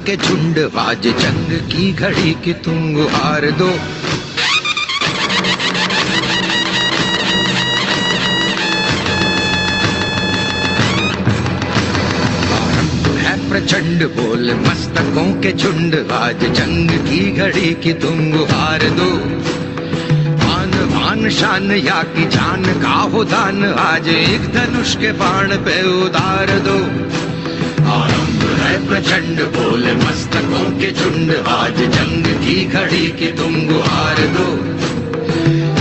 के झुंड बाज जंग की घड़ी की तुम गुहार दो। प्रचंड बोल मस्तकों के झुंड आज जंग की घड़ी की तुम गुहार दो। आन बान शान या की जान का हो दान आज एक धनुष के बाण पे उतार दो। आरंभ है प्रचंड बोल मस्तकों के झुंड आज जंग की घड़ी की तुम गुहार दो।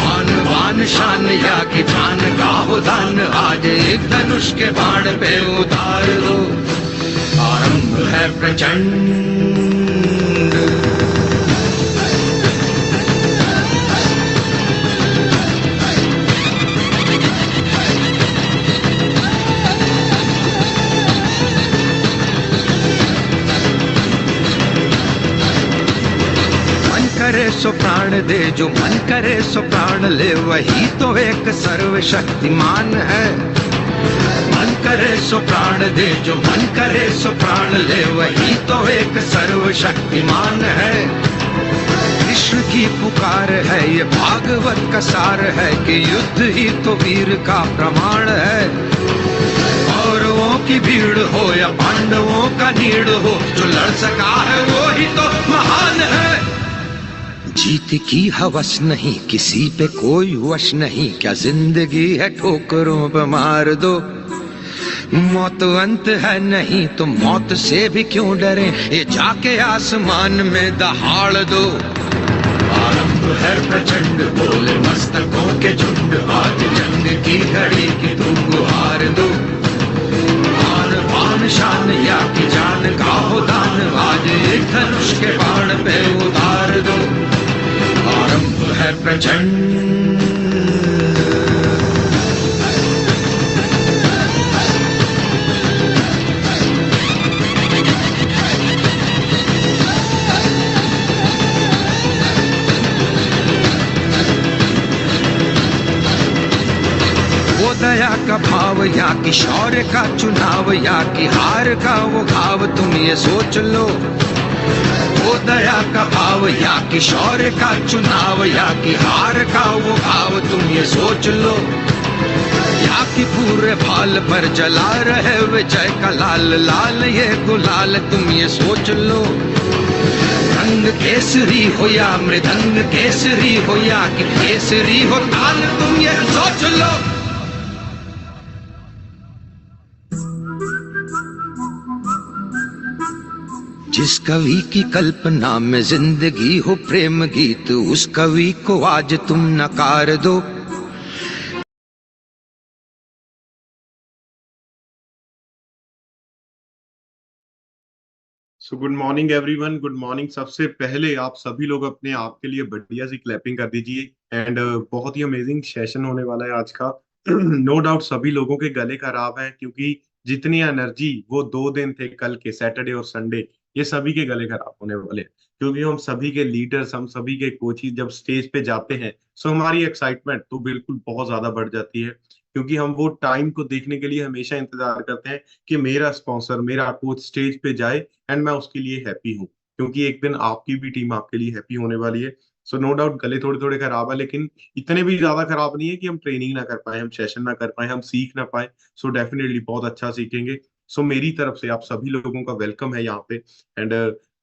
आन बान शान या की जान का हो दान आज एक धनुष के बाण पे उतार दो। आरंभ है प्रचंड। मन करे सो प्राण दे, जो मन करे सो प्राण ले, वही तो एक सर्वशक्तिमान है। मन करे सो प्राण दे, जो मन करे सो प्राण ले, वही तो एक सर्वशक्तिमान है। कृष्ण की पुकार है ये भागवत का सार है कि युद्ध ही तो वीर का प्रमाण है। कौरवों की भीड़ हो या पांडवों का नीड़ हो, जो लड़ सका है वो ही तो महान है। जीत की हवस नहीं, किसी पे कोई वश नहीं, क्या जिंदगी है ठोकरों पे मार दो। मौत अंत है नहीं तो मौत से भी क्यों डरे, ये जाके आसमान में दहाड़ दो। आरंभ है प्रचंड बोल मस्तकों के झुंड आज जंग की घड़ी की तुम गुहार दो। आन बान शान या की जान का हो दान आज एक धनुष के बाण पे उतार दो। आरंभ है प्रचंड। दया का भाव या कि शौर्य का चुनाव या कि हार का वो घाव तुम ये सोच लो। वो दया का भाव या कि शौर्य का चुनाव या कि हार का वो घाव तुम ये सोच लो। या कि पूरे भाल पर जला रहे विजय का लाल लाल ये गुलाल तुम ये सोच लो। रंग केसरी हो या मृदंग केसरी हो या कि केसरी हो ताल तुम ये सोच लो। जिस कवि की कल्पना में जिंदगी हो प्रेम गीत, उस कवि को आज तुम नकार दो। So good morning everyone, good morning. सबसे पहले आप सभी लोग अपने आप के लिए बढ़िया सी क्लैपिंग कर दीजिए। एंड बहुत ही अमेजिंग सेशन होने वाला है आज का। नो डाउट सभी लोगों के गले खराब हैं क्योंकि जितनी एनर्जी वो 2 दिन थे कल के सैटरडे और संडे, ये सभी के गले खराब होने वाले हैं क्योंकि हम सभी के लीडर्स, हम सभी के कोचेस जब स्टेज पे जाते हैं सो हमारी एक्साइटमेंट तो बिल्कुल बहुत ज्यादा बढ़ जाती है क्योंकि हम वो टाइम को देखने के लिए हमेशा इंतजार करते हैं कि मेरा स्पॉन्सर, मेरा कोच स्टेज पे जाए एंड मैं उसके लिए हैप्पी हूँ क्योंकि एक दिन आपकी भी टीम आपके लिए हैप्पी होने वाली है। सो नो डाउट गले थोड़े थोड़े खराब है, लेकिन इतने भी ज्यादा खराब नहीं है कि हम ट्रेनिंग ना कर पाए, हम सेशन ना कर पाए, हम सीख ना पाए। सो डेफिनेटली बहुत अच्छा सीखेंगे। सो मेरी तरफ से आप सभी लोगों का वेलकम है यहाँ पे। एंड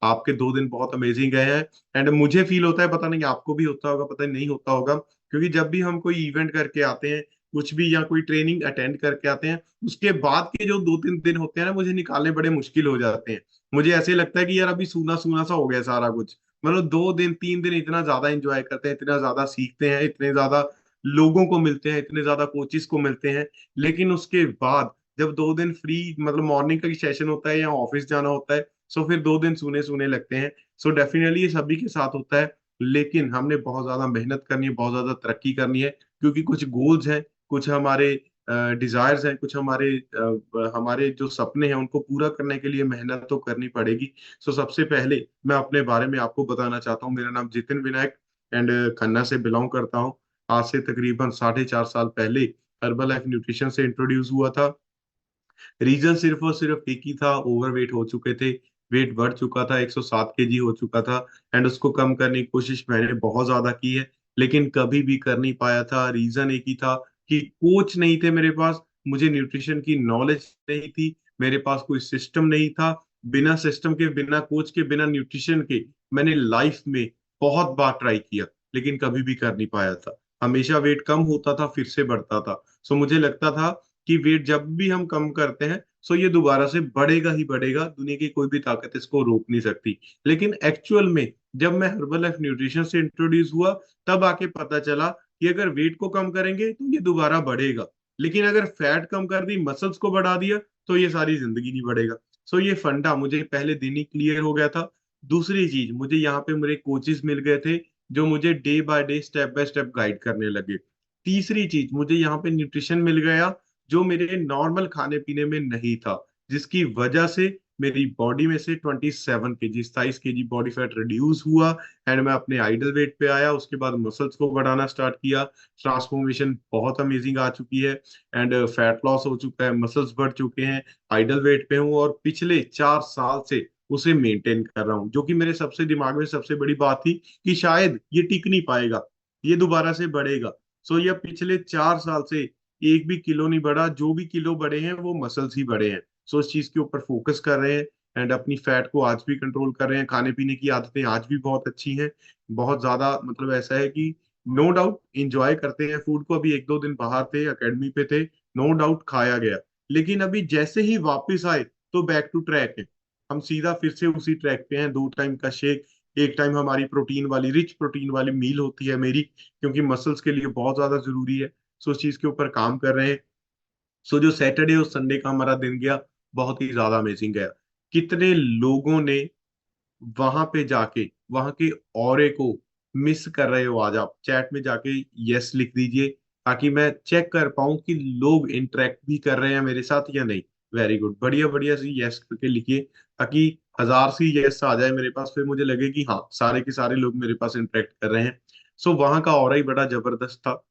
आपके 2 दिन बहुत अमेजिंग गए हैं। एंड मुझे फील होता है, पता नहीं आपको भी होता होगा, पता नहीं होता होगा, क्योंकि जब भी हम कोई इवेंट करके आते हैं, कुछ भी या कोई ट्रेनिंग अटेंड करके आते हैं, उसके बाद के जो 2-3 दिन होते हैं ना, मुझे निकालने बड़े मुश्किल हो जाते हैं। मुझे ऐसे लगता है कि यार अभी सूना सूना सा हो गया सारा कुछ। मतलब 2 दिन 3 दिन इतना ज्यादा एंजॉय करते हैं, इतना ज्यादा सीखते हैं, इतने ज्यादा लोगों को मिलते हैं, इतने ज्यादा कोचिस को मिलते हैं, लेकिन उसके बाद जब 2 दिन फ्री, मतलब मॉर्निंग का सेशन होता है या ऑफिस जाना होता है, सो फिर 2 दिन सूने सूने लगते हैं। सो डेफिनेटली ये सभी के साथ होता है, लेकिन हमने बहुत ज्यादा मेहनत करनी है, बहुत ज्यादा तरक्की करनी है क्योंकि कुछ गोल्स हैं, कुछ हमारे डिजायर्स हैं, कुछ हमारे जो सपने हैं उनको पूरा करने के लिए मेहनत तो करनी पड़ेगी। सो सबसे पहले मैं अपने बारे में आपको बताना चाहता हूँ। मेरा नाम जितिन विनायक एंड खन्ना से बिलोंग करता हूँ। आज से तकरीबन 4.5 साल पहले हर्बल लाइफ न्यूट्रिशन से इंट्रोड्यूस हुआ था। रीजन सिर्फ और सिर्फ एक ही था, ओवरवेट हो चुके थे। वेट बढ़ चुका था, 107 kg हो चुका था। एंड उसको कम करने की कोशिश मैंने बहुत ज्यादा की है, लेकिन कभी भी कर नहीं पाया था। रीजन एक ही था कि कोच नहीं थे मेरे पास, मुझे न्यूट्रिशन की नॉलेज नहीं थी, मेरे पास कोई सिस्टम नहीं था। बिना सिस्टम के, बिना कोच के, बिना न्यूट्रिशन के मैंने लाइफ में बहुत बार ट्राई किया, लेकिन कभी भी कर नहीं पाया था। हमेशा वेट कम होता था, फिर से बढ़ता था। सो मुझे लगता था कि वेट जब भी हम कम करते हैं, सो ये दोबारा से बढ़ेगा ही बढ़ेगा, दुनिया की कोई भी ताकत इसको रोक नहीं सकती। लेकिन एक्चुअल में जब मैं हर्बल लाइफ न्यूट्रिशन से इंट्रोड्यूस हुआ, तब आके पता चला कि अगर वेट को कम करेंगे तो ये दोबारा बढ़ेगा, लेकिन अगर फैट कम कर दी, मसल्स को बढ़ा दिया, तो ये सारी जिंदगी नहीं बढ़ेगा। सो ये फंडा मुझे पहले दिन ही क्लियर हो गया था। दूसरी चीज, मुझे यहाँ पे मेरे कोचेस मिल गए थे जो मुझे day by day, step by step guide करने लगे। तीसरी चीज, मुझे यहाँ पे न्यूट्रिशन मिल गया जो मेरे नॉर्मल खाने पीने में नहीं था, जिसकी वजह से मेरी बॉडी में से 27 kg, 27 kg body fat reduce हुआ। एंड मैं अपने आइडल वेट पे आया, उसके बाद मसल्स को बढ़ाना स्टार्ट किया। ट्रांसफॉर्मेशन बहुत अमेजिंग आ चुकी है। एंड फैट लॉस हो चुका है, मसल्स बढ़ चुके हैं, आइडल वेट पे हूँ, और पिछले 4 साल से उसे मेंटेन कर रहा हूँ। जो कि मेरे सबसे दिमाग में सबसे बड़ी बात थी कि शायद ये टिक नहीं पाएगा, ये दोबारा से बढ़ेगा। सो ये पिछले 4 साल से एक भी किलो नहीं बढ़ा, जो भी किलो बढ़े हैं वो मसल्स ही बढ़े हैं। सो इस चीज के ऊपर फोकस कर रहे हैं। एंड अपनी फैट को आज भी कंट्रोल कर रहे हैं, खाने पीने की आदतें आज भी बहुत अच्छी हैं। बहुत ज्यादा मतलब ऐसा है कि नो डाउट इंजॉय करते हैं फूड को। अभी 1-2 दिन बाहर थे, एकेडमी पे थे, नो डाउट खाया गया, लेकिन अभी जैसे ही वापस आए तो बैक टू ट्रैक है। हम सीधा फिर से उसी ट्रैक पे हैं। 2 टाइम का शेक, एक टाइम हमारी प्रोटीन वाली, रिच प्रोटीन वाली मील होती है मेरी, क्योंकि मसल्स के लिए बहुत ज्यादा जरूरी है। सो इस चीज के ऊपर काम कर रहे हैं। सो जो सैटरडे और संडे का हमारा दिन गया, बहुत ही ज्यादा अमेजिंग गया। कितने लोगों ने वहां पे जाके वहां के ऑरे को मिस कर रहे हो, आज आप चैट में जाके यस लिख दीजिए, ताकि मैं चेक कर पाऊं कि लोग इंटरेक्ट भी कर रहे हैं मेरे साथ या नहीं। वेरी गुड, बढ़िया बढ़िया सी यस करके लिखिए, ताकि 1000 सी यस आ जाए मेरे पास, फिर मुझे लगे कि हाँ, सारे के सारे लोग मेरे पास इंटरेक्ट कर रहे हैं। सो वहां का ऑरा ही बड़ा जबरदस्त था।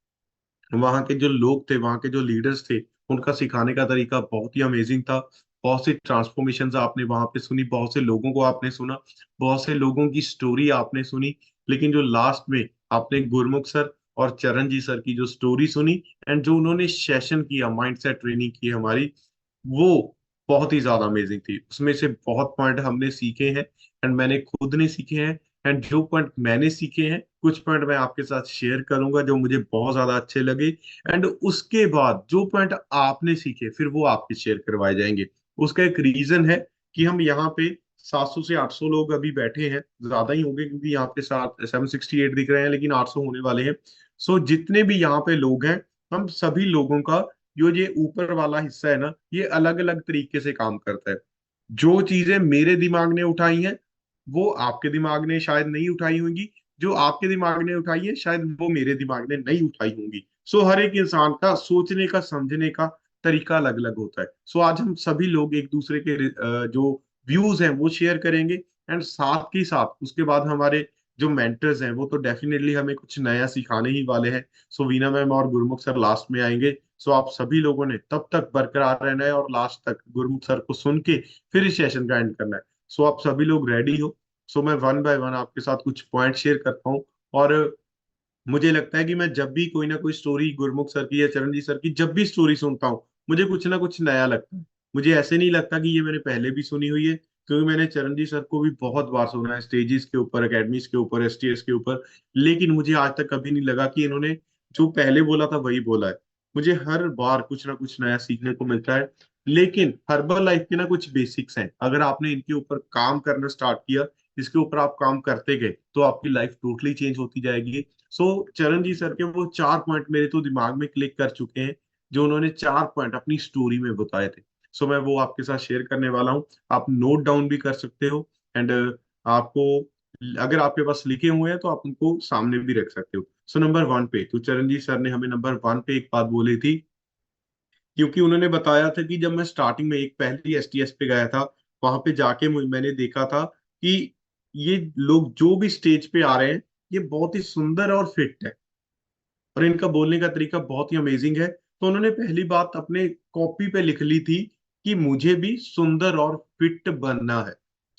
वहाँ के जो लोग थे, वहाँ के जो लीडर्स थे, उनका सिखाने का तरीका बहुत ही अमेजिंग था। बहुत सी ट्रांसफॉर्मेशन आपने वहां पे सुनी, बहुत से लोगों को आपने सुना, बहुत से लोगों की स्टोरी आपने सुनी। लेकिन जो लास्ट में आपने गुरमुख सर और चरण जी सर की जो स्टोरी सुनी, एंड जो उन्होंने सेशन किया, माइंडसेट ट्रेनिंग की हमारी, वो बहुत ही ज्यादा अमेजिंग थी। उसमें से बहुत पॉइंट हमने सीखे हैं, एंड मैंने खुद ने सीखे हैं। एंड जो पॉइंट मैंने सीखे हैं, कुछ पॉइंट मैं आपके साथ शेयर करूंगा जो मुझे बहुत ज्यादा अच्छे लगे। एंड उसके बाद जो पॉइंट आपने सीखे, फिर वो आपके शेयर करवाए जाएंगे। उसका एक रीजन है कि हम यहाँ पे 700 से 800 लोग अभी बैठे हैं, ज्यादा ही होंगे क्योंकि यहाँ पे 768 दिख रहे हैं, लेकिन 800 होने वाले हैं। सो जितने भी यहाँ पे लोग हैं, हम सभी लोगों का जो ये ऊपर वाला हिस्सा है ना, ये अलग अलग तरीके से काम करता है। जो चीजें मेरे दिमाग ने उठाई हैं, वो आपके दिमाग ने शायद नहीं उठाई होंगी। जो आपके दिमाग ने उठाई है, शायद वो मेरे दिमाग ने नहीं उठाई होंगी। सो हर एक इंसान का सोचने का, समझने का तरीका अलग अलग होता है। सो आज हम सभी लोग एक दूसरे के जो व्यूज हैं वो शेयर करेंगे। एंड साथ ही साथ उसके बाद हमारे जो मेंटर्स हैं वो तो डेफिनेटली हमें कुछ नया सिखाने ही वाले हैं। सो वीना मैम और गुरमुख सर लास्ट में आएंगे। सो आप सभी लोगों ने तब तक बरकरार रहना है और लास्ट तक गुरमुख सर को सुन के फिर इस सेशन का एंड करना है। सो आप सभी लोग रेडी हो? सो मैं वन बाय वन आपके साथ कुछ पॉइंट शेयर करता हूँ। और मुझे लगता है कि मैं जब भी कोई ना कोई स्टोरी गुरमुख सर की या चरण जी सर की जब भी स्टोरी सुनता हूँ, मुझे कुछ ना कुछ नया लगता है। मुझे ऐसे नहीं लगता कि ये मैंने पहले भी सुनी हुई है, क्योंकि मैंने चरण जी सर को भी बहुत बार सुना है, स्टेजेस के ऊपर, एकेडमीज के ऊपर, एसटीएस के ऊपर। लेकिन मुझे आज तक कभी नहीं लगा कि इन्होंने जो पहले बोला था वही बोला है। मुझे हर बार कुछ ना कुछ नया सीखने को मिलता है। लेकिन हर्बल लाइफ के ना कुछ बेसिक्स हैं, अगर आपने इनके ऊपर काम करना स्टार्ट किया, इसके ऊपर आप काम करते गए, तो आपकी लाइफ टोटली चेंज होती जाएगी। सो चरण जी सर के वो 4 पॉइंट मेरे तो दिमाग में क्लिक कर चुके हैं, जो उन्होंने 4 पॉइंट अपनी स्टोरी में बताए थे। सो मैं वो आपके साथ शेयर करने वाला हूँ। आप नोट डाउन भी कर सकते हो। एंड आपको, अगर आपके पास लिखे हुए हैं तो आप उनको सामने भी रख सकते हो। सो नंबर 1 पे तो चरणजीत सर ने हमें नंबर 1 पे एक बात बोली थी, क्योंकि उन्होंने बताया था कि जब मैं स्टार्टिंग में एक पहली एसटीएस पे गया था, वहां पे जाके मैंने देखा था कि ये लोग जो भी स्टेज पे आ रहे हैं, ये बहुत ही सुंदर और फिट है, और इनका बोलने का तरीका बहुत ही अमेजिंग है। तो उन्होंने पहली बात अपने कॉपी पे लिख ली थी कि मुझे भी सुंदर और फिट बनना है।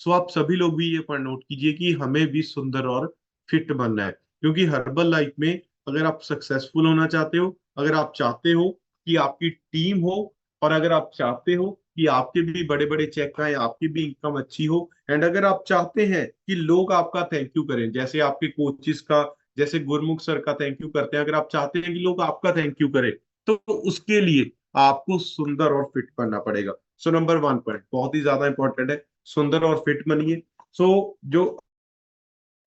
सो आप सभी लोग भी ये पॉइंट नोट कीजिए कि हमें भी सुंदर और फिट बनना है, क्योंकि हर्बल लाइफ में अगर आप सक्सेसफुल होना चाहते हो, अगर आप चाहते हो कि आपकी टीम हो, और अगर आप चाहते हो कि आपके भी बड़े बड़े चेक आए, आपकी भी इनकम अच्छी हो, एंड अगर आप चाहते हैं कि लोग आपका थैंक यू करें, जैसे आपके कोचिस का, जैसे गुरमुख सर का थैंक यू करते हैं, अगर आप चाहते हैं कि लोग आपका थैंक यू करें, तो उसके लिए आपको सुंदर और फिट बनना पड़ेगा। सो नंबर वन पॉइंट बहुत ही ज्यादा इंपॉर्टेंट है, सुंदर और फिट बनिए। सो जो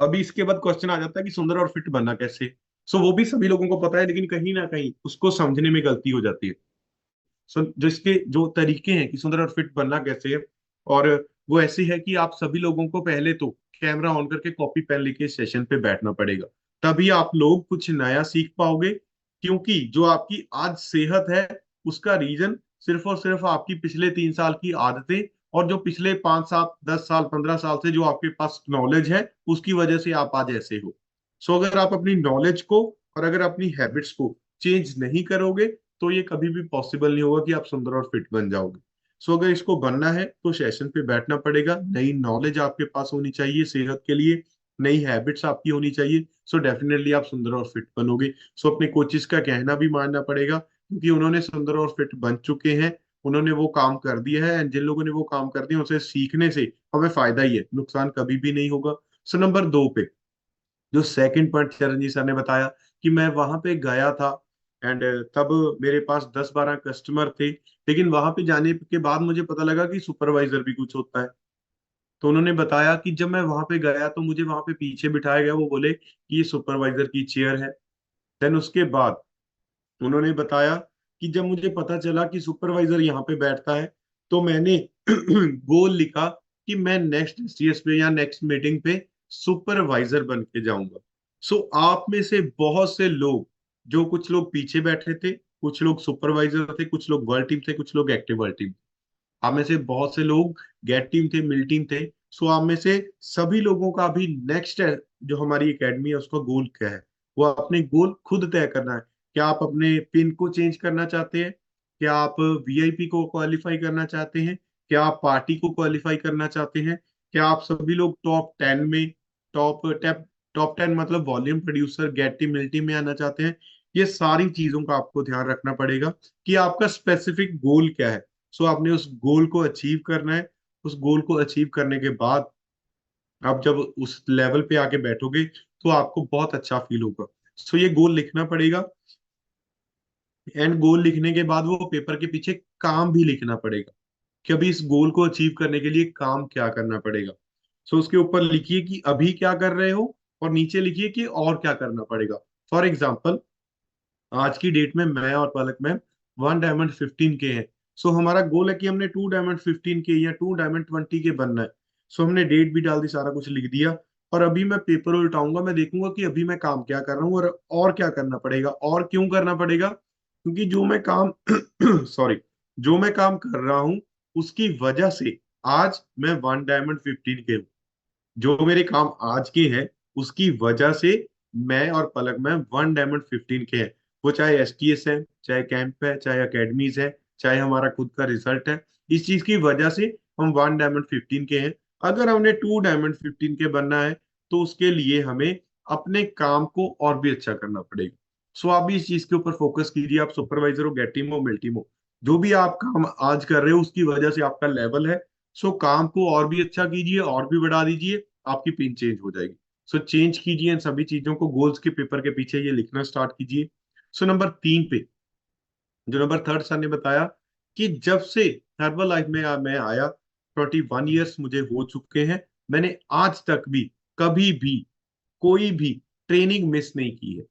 अभी इसके बाद क्वेश्चन आ जाता है कि सुंदर और फिट बनना कैसे। सो वो भी सभी लोगों को पता है, लेकिन कहीं ना कहीं उसको समझने में गलती हो जाती है। सो जो इसके जो तरीके हैं कि सुंदर और फिट बनना कैसे है, और वो ऐसे है कि आप सभी लोगों को पहले तो कैमरा ऑन करके कॉपी पेन लेके सेशन पे बैठना पड़ेगा, तभी आप लोग कुछ नया सीख पाओगे। क्योंकि जो आपकी आज सेहत है, उसका रीजन सिर्फ और सिर्फ आपकी पिछले 3 साल की आदतें, और जो पिछले 5 7 10 साल 15 साल से जो आपके पास नॉलेज है, उसकी वजह से आप आज ऐसे हो। सो अगर आप अपनी नॉलेज को और अगर अपनी हैबिट्स को चेंज नहीं करोगे, तो ये कभी भी पॉसिबल नहीं होगा कि आप सुंदर और फिट बन जाओगे। सो अगर इसको बनना है तो सेशन पे बैठना पड़ेगा, नई नॉलेज आपके पास होनी चाहिए सेहत के लिए, नई हैबिट्स आपकी होनी चाहिए। सो डेफिनेटली आप सुंदर और फिट बनोगे। सो अपने कोचिस का कहना भी मानना पड़ेगा, क्योंकि उन्होंने सुंदर और फिट बन चुके हैं, उन्होंने वो काम कर दिया है, एंड जिन लोगों ने वो काम कर दिया उसे सीखने से हमें फायदा ही है, नुकसान कभी भी नहीं होगा। सो नंबर 2 पे जो सेकंड पॉइंट चरणजीत सर ने बताया कि मैं वहां पे गया था, एंड तब मेरे पास 10 12 कस्टमर थे, लेकिन वहां पे जाने के बाद मुझे पता लगा कि सुपरवाइजर भी कुछ होता है। तो उन्होंने बताया कि जब मैं वहां पे गया तो मुझे वहां पे पीछे बिठाया गया, वो बोले कि ये सुपरवाइजर की चेयर है। देन उसके बाद उन्होंने बताया कि जब मुझे पता चला कि सुपरवाइजर यहाँ पे बैठता है, तो मैंने गोल लिखा कि मैं नेक्स्ट सीएस पे या नेक्स्ट मीटिंग पे सुपरवाइजर बन के जाऊंगा। सो आप में से बहुत से लोग, जो कुछ लोग पीछे बैठे थे, कुछ लोग सुपरवाइजर थे, कुछ लोग वर्ल्ड टीम थे, कुछ लोग एक्टिव वर्ल्ड टीम, आप में से बहुत से लोग गेट टीम थे, मिल टीम थे। सो आप में से सभी लोगों का भी नेक्स्ट जो हमारी एकेडमी है उसका गोल क्या है, वो अपने गोल खुद तय करना है। क्या आप अपने पिन को चेंज करना चाहते हैं? क्या आप वीआईपी को क्वालिफाई करना चाहते हैं? क्या आप पार्टी को क्वालिफाई करना चाहते हैं? क्या आप सभी लोग टॉप 10 में, टॉप टैप टॉप 10 मतलब वॉल्यूम प्रोड्यूसर गेट टीम मिल टीम में आना चाहते हैं? ये सारी चीजों का आपको ध्यान रखना पड़ेगा कि आपका स्पेसिफिक गोल क्या है। सो आपने उस गोल को अचीव करना है। उस गोल को अचीव करने के बाद आप जब उस लेवल पे आके बैठोगे, तो आपको बहुत अच्छा फील होगा। सो ये गोल लिखना पड़ेगा, एंड गोल लिखने के बाद वो पेपर के पीछे काम भी लिखना पड़ेगा कि अभी इस गोल को अचीव करने के लिए काम क्या करना पड़ेगा। सो उसके ऊपर लिखिए कि अभी क्या कर रहे हो, और नीचे लिखिए कि और क्या करना पड़ेगा। फॉर एग्जाम्पल, आज की डेट में मैं और पलक मैम 1 डायमंड 15 के हैं। सो हमारा गोल है कि हमने 2 डायमंड 15 के या 2 डायमंड 20 के बनना है। सो हमने डेट भी डाल दी, सारा कुछ लिख दिया, और अभी मैं पेपर उल्टाऊंगा, मैं देखूंगा कि अभी मैं काम क्या कर रहा हूँ, और क्या करना पड़ेगा, और क्यों करना पड़ेगा, क्योंकि जो मैं काम सॉरी, जो मैं काम कर रहा हूँ उसकी वजह से आज मैं 1 डायमंड 15 के हूँ। जो मेरे काम आज के हैं उसकी वजह से मैं और पलक में 1 डायमंड 15 के हैं। वो चाहे एसटीएस है, चाहे कैंप है, चाहे अकेडमीज है, चाहे हमारा खुद का रिजल्ट है, इस चीज की वजह से हम 1 डायमंड 15 के हैं। अगर हमने 2 डायमंड 15 के बनना है, तो उसके लिए हमें अपने काम को और भी अच्छा करना पड़ेगा। सो आप भी इस चीज के ऊपर फोकस कीजिए, आप सुपरवाइजर हो, गेट टीम हो, मिल टीम हो, जो भी आप काम आज कर रहे हो उसकी वजह से आपका लेवल है। सो काम को और भी अच्छा कीजिए, और भी बढ़ा दीजिए, आपकी पिन चेंज हो जाएगी। सो चेंज कीजिए इन सभी चीजों को, गोल्स के पेपर के पीछे ये लिखना स्टार्ट कीजिए। सो नंबर 3 पे जो नंबर थर्ड सर ने बताया कि जब से हर्बल लाइफ में मैं आया, 21 ईयर्स मुझे हो चुके हैं, मैंने आज तक भी कभी भी कोई भी ट्रेनिंग मिस नहीं की है।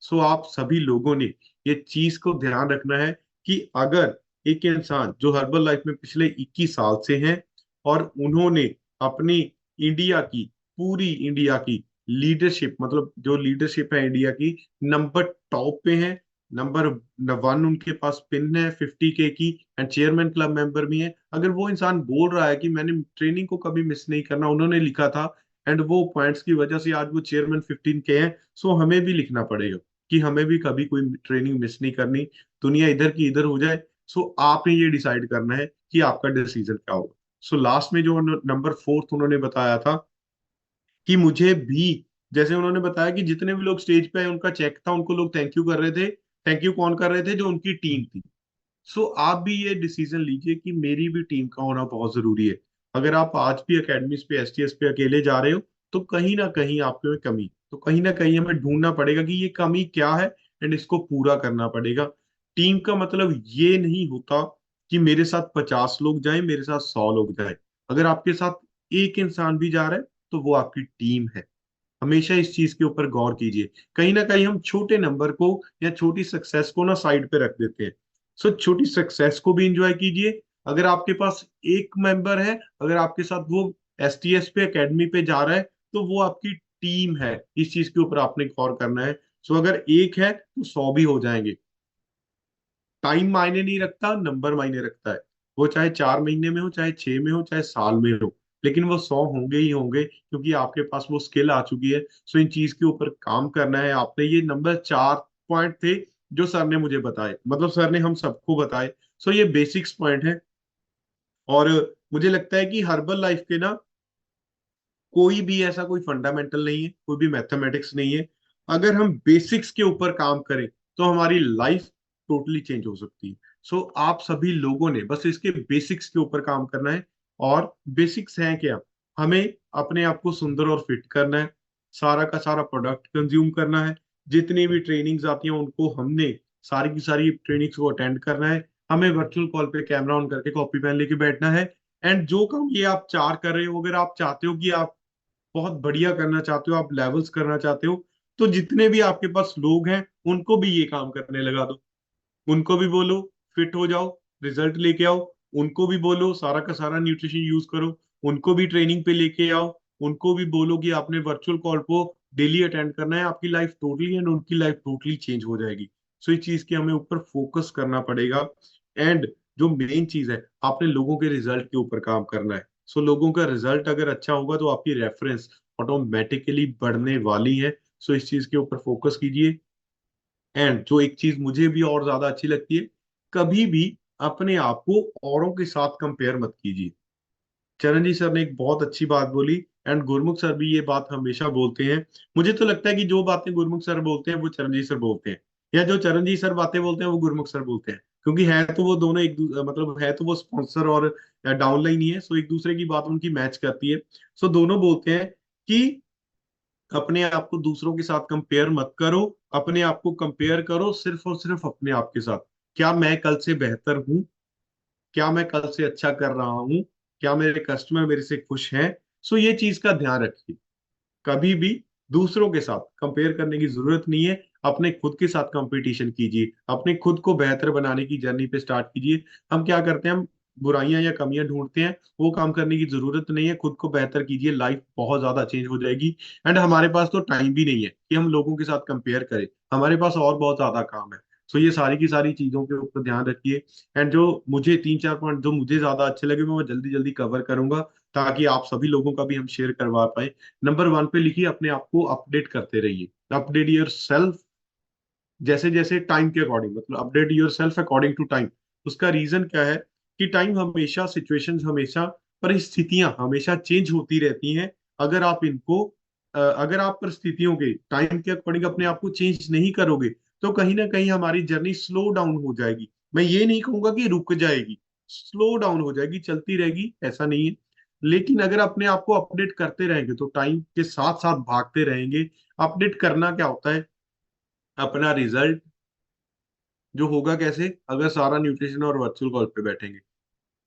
सो आप सभी लोगों ने ये चीज को ध्यान रखना है कि अगर एक इंसान जो हर्बल लाइफ में पिछले 21 साल से हैं, और उन्होंने अपनी इंडिया की, पूरी इंडिया की लीडरशिप, मतलब जो लीडरशिप है इंडिया की, नंबर टॉप पे है, नंबर 1 उनके पास पिन है 50 के की, एंड चेयरमैन क्लब मेंबर भी है। अगर वो इंसान बोल रहा है कि मैंने ट्रेनिंग को कभी मिस नहीं करना, उन्होंने लिखा था, एंड वो पॉइंट्स की वजह से आज वो चेयरमैन 15 के हैं, सो हमें भी लिखना पड़ेगा कि हमें भी कभी कोई ट्रेनिंग मिस नहीं करनी, दुनिया इधर की इधर हो जाए। सो आपने ये डिसाइड करना है कि आपका डिसीजन क्या होगा। सो लास्ट में जो नंबर फोर्थ उन्होंने बताया था कि मुझे भी, जैसे उन्होंने बताया कि जितने भी लोग स्टेज पे आए उनका चेक था, उनको लोग थैंक यू कर रहे थे। थैंक यू कौन कर रहे थे? जो उनकी टीम थी। सो आप भी ये डिसीजन लीजिए कि मेरी भी टीम का होना बहुत जरूरी है। अगर आप आज भी एकेडमीज पे, एसटीएस पे अकेले जा रहे हो, तो कहीं ना कहीं आपके में कमी, तो कहीं ना कहीं हमें ढूंढना पड़ेगा कि ये कमी क्या है, एंड इसको पूरा करना पड़ेगा। टीम का मतलब ये नहीं होता कि मेरे साथ 50 लोग जाएं, मेरे साथ 100 लोग जाएं। अगर आपके साथ एक इंसान भी जा रहा है तो वो आपकी टीम है। हमेशा इस चीज के ऊपर गौर कीजिए। कहीं ना कहीं हम छोटे नंबर को या छोटी सक्सेस को ना साइड पे रख देते हैं। सो छोटी सक्सेस को भी इंजॉय कीजिए। अगर आपके पास एक मेंबर है, अगर आपके साथ वो एसटीएस पे, एकेडमी पे जा रहा है, तो वो आपकी टीम है। इस चीज के ऊपर आपने गौर करना है। सो अगर एक है तो 100 भी हो जाएंगे। टाइम मायने नहीं रखता, नंबर मायने रखता है। वो चाहे 4 महीने में हो, चाहे 6 में हो, चाहे साल में हो, लेकिन वो 100 होंगे ही होंगे, क्योंकि आपके पास वो स्किल आ चुकी है। सो इन चीज के ऊपर काम करना है आपने। ये नंबर 4 पॉइंट थे जो सर ने मुझे बताए, मतलब सर ने हम सबको बताए। सो ये बेसिक्स पॉइंट है। और मुझे लगता है कि हर्बल लाइफ के ना कोई भी ऐसा कोई फंडामेंटल नहीं है, कोई भी मैथमेटिक्स नहीं है। अगर हम बेसिक्स के ऊपर काम करें तो हमारी लाइफ टोटली चेंज हो सकती है। सो आप सभी लोगों ने बस इसके बेसिक्स के ऊपर काम करना है। और बेसिक्स हैं क्या? हमें अपने आप को सुंदर और फिट करना है। सारा का सारा प्रोडक्ट कंज्यूम करना है। जितनी भी ट्रेनिंग्स आती हैं उनको हमने सारी की सारी ट्रेनिंग्स को अटेंड करना है। हमें वर्चुअल कॉल पे कैमरा ऑन करके कॉपी पेन लेके बैठना है। एंड जो काम ये आप 4 कर रहे हो, अगर आप चाहते हो कि आप बहुत बढ़िया करना चाहते हो, आप लेवल्स करना चाहते हो, तो जितने भी आपके पास लोग हैं उनको भी ये काम करने लगा दो। उनको भी बोलो फिट हो जाओ, रिजल्ट लेके आओ। उनको भी बोलो सारा का सारा न्यूट्रिशन यूज करो। उनको भी ट्रेनिंग पे लेके आओ। उनको भी बोलो कि आपने वर्चुअल कॉल को डेली अटेंड करना है। आपकी लाइफ टोटली एंड उनकी लाइफ टोटली चेंज हो जाएगी। सो इस चीज की हमें ऊपर फोकस करना पड़ेगा। एंड जो मेन चीज है, आपने लोगों के रिजल्ट के ऊपर काम करना है। सो लोगों का रिजल्ट अगर अच्छा होगा तो आपकी रेफरेंस ऑटोमेटिकली बढ़ने वाली है। सो इस चीज के ऊपर फोकस कीजिए। एंड जो एक चीज मुझे भी और ज्यादा अच्छी लगती है, कभी भी अपने आप को औरों के साथ कंपेयर मत कीजिए। चरण जी सर ने एक बहुत अच्छी बात बोली। एंड गुरमुख सर भी ये बात हमेशा बोलते हैं। मुझे तो लगता है कि जो बातें गुरमुख सर बोलते हैं वो चरण जी सर बोलते हैं, या जो चरण जी सर बातें बोलते हैं वो गुरमुख सर बोलते हैं। क्योंकि है तो वो दोनों मतलब है तो वो स्पॉन्सर और डाउनलाइन ही है। सो एक दूसरे की बात उनकी मैच करती है। सो दोनों बोलते हैं कि अपने आप को दूसरों के साथ कंपेयर मत करो। अपने आप को कंपेयर करो सिर्फ और सिर्फ अपने आप के साथ। क्या मैं कल से बेहतर हूँ? क्या मैं कल से अच्छा कर रहा हूँ? क्या मेरे कस्टमर मेरे से खुश हैं? सो ये चीज का ध्यान रखिए। कभी भी दूसरों के साथ कंपेयर करने की जरूरत नहीं है। अपने खुद के साथ कंपटीशन कीजिए। अपने खुद को बेहतर बनाने की जर्नी पे स्टार्ट कीजिए। हम क्या करते हैं? हम बुराइयां या कमियां ढूंढते हैं। वो काम करने की जरूरत नहीं है। खुद को बेहतर कीजिए, लाइफ बहुत ज्यादा चेंज हो जाएगी। एंड हमारे पास तो टाइम भी नहीं है कि हम लोगों के साथ कंपेयर करें। हमारे पास और बहुत ज्यादा काम है। सो ये सारी की सारी चीजों के ऊपर ध्यान रखिए। एंड जो मुझे 3-4 पॉइंट जो मुझे ज्यादा अच्छे लगे, मैं वो जल्दी जल्दी कवर करूंगा, ताकि आप सभी लोगों का भी हम शेयर करवा पाए। नंबर 1 पे लिखिए, अपने आप को अपडेट करते रहिए। अपडेट योर सेल्फ, जैसे जैसे टाइम के अकॉर्डिंग, मतलब update yourself according to time. उसका रीजन क्या है? कि टाइम हमेशा, सिचुएशंस हमेशा, परिस्थितियां हमेशा चेंज होती रहती हैं। अगर आप इनको अगर आप परिस्थितियों के टाइम के अकॉर्डिंग अपने आप को चेंज नहीं करोगे, तो कहीं ना कहीं हमारी जर्नी स्लो डाउन हो जाएगी। मैं ये नहीं कहूंगा कि रुक जाएगी, स्लो डाउन हो जाएगी, चलती रहेगी, ऐसा नहीं है। लेकिन अगर अपने आप को अपडेट करते रहेंगे, तो टाइम के साथ साथ भागते रहेंगे। अपडेट करना क्या होता है? अपना रिजल्ट जो होगा कैसे? अगर सारा न्यूट्रिशन और वर्चुअल कॉल पे बैठेंगे।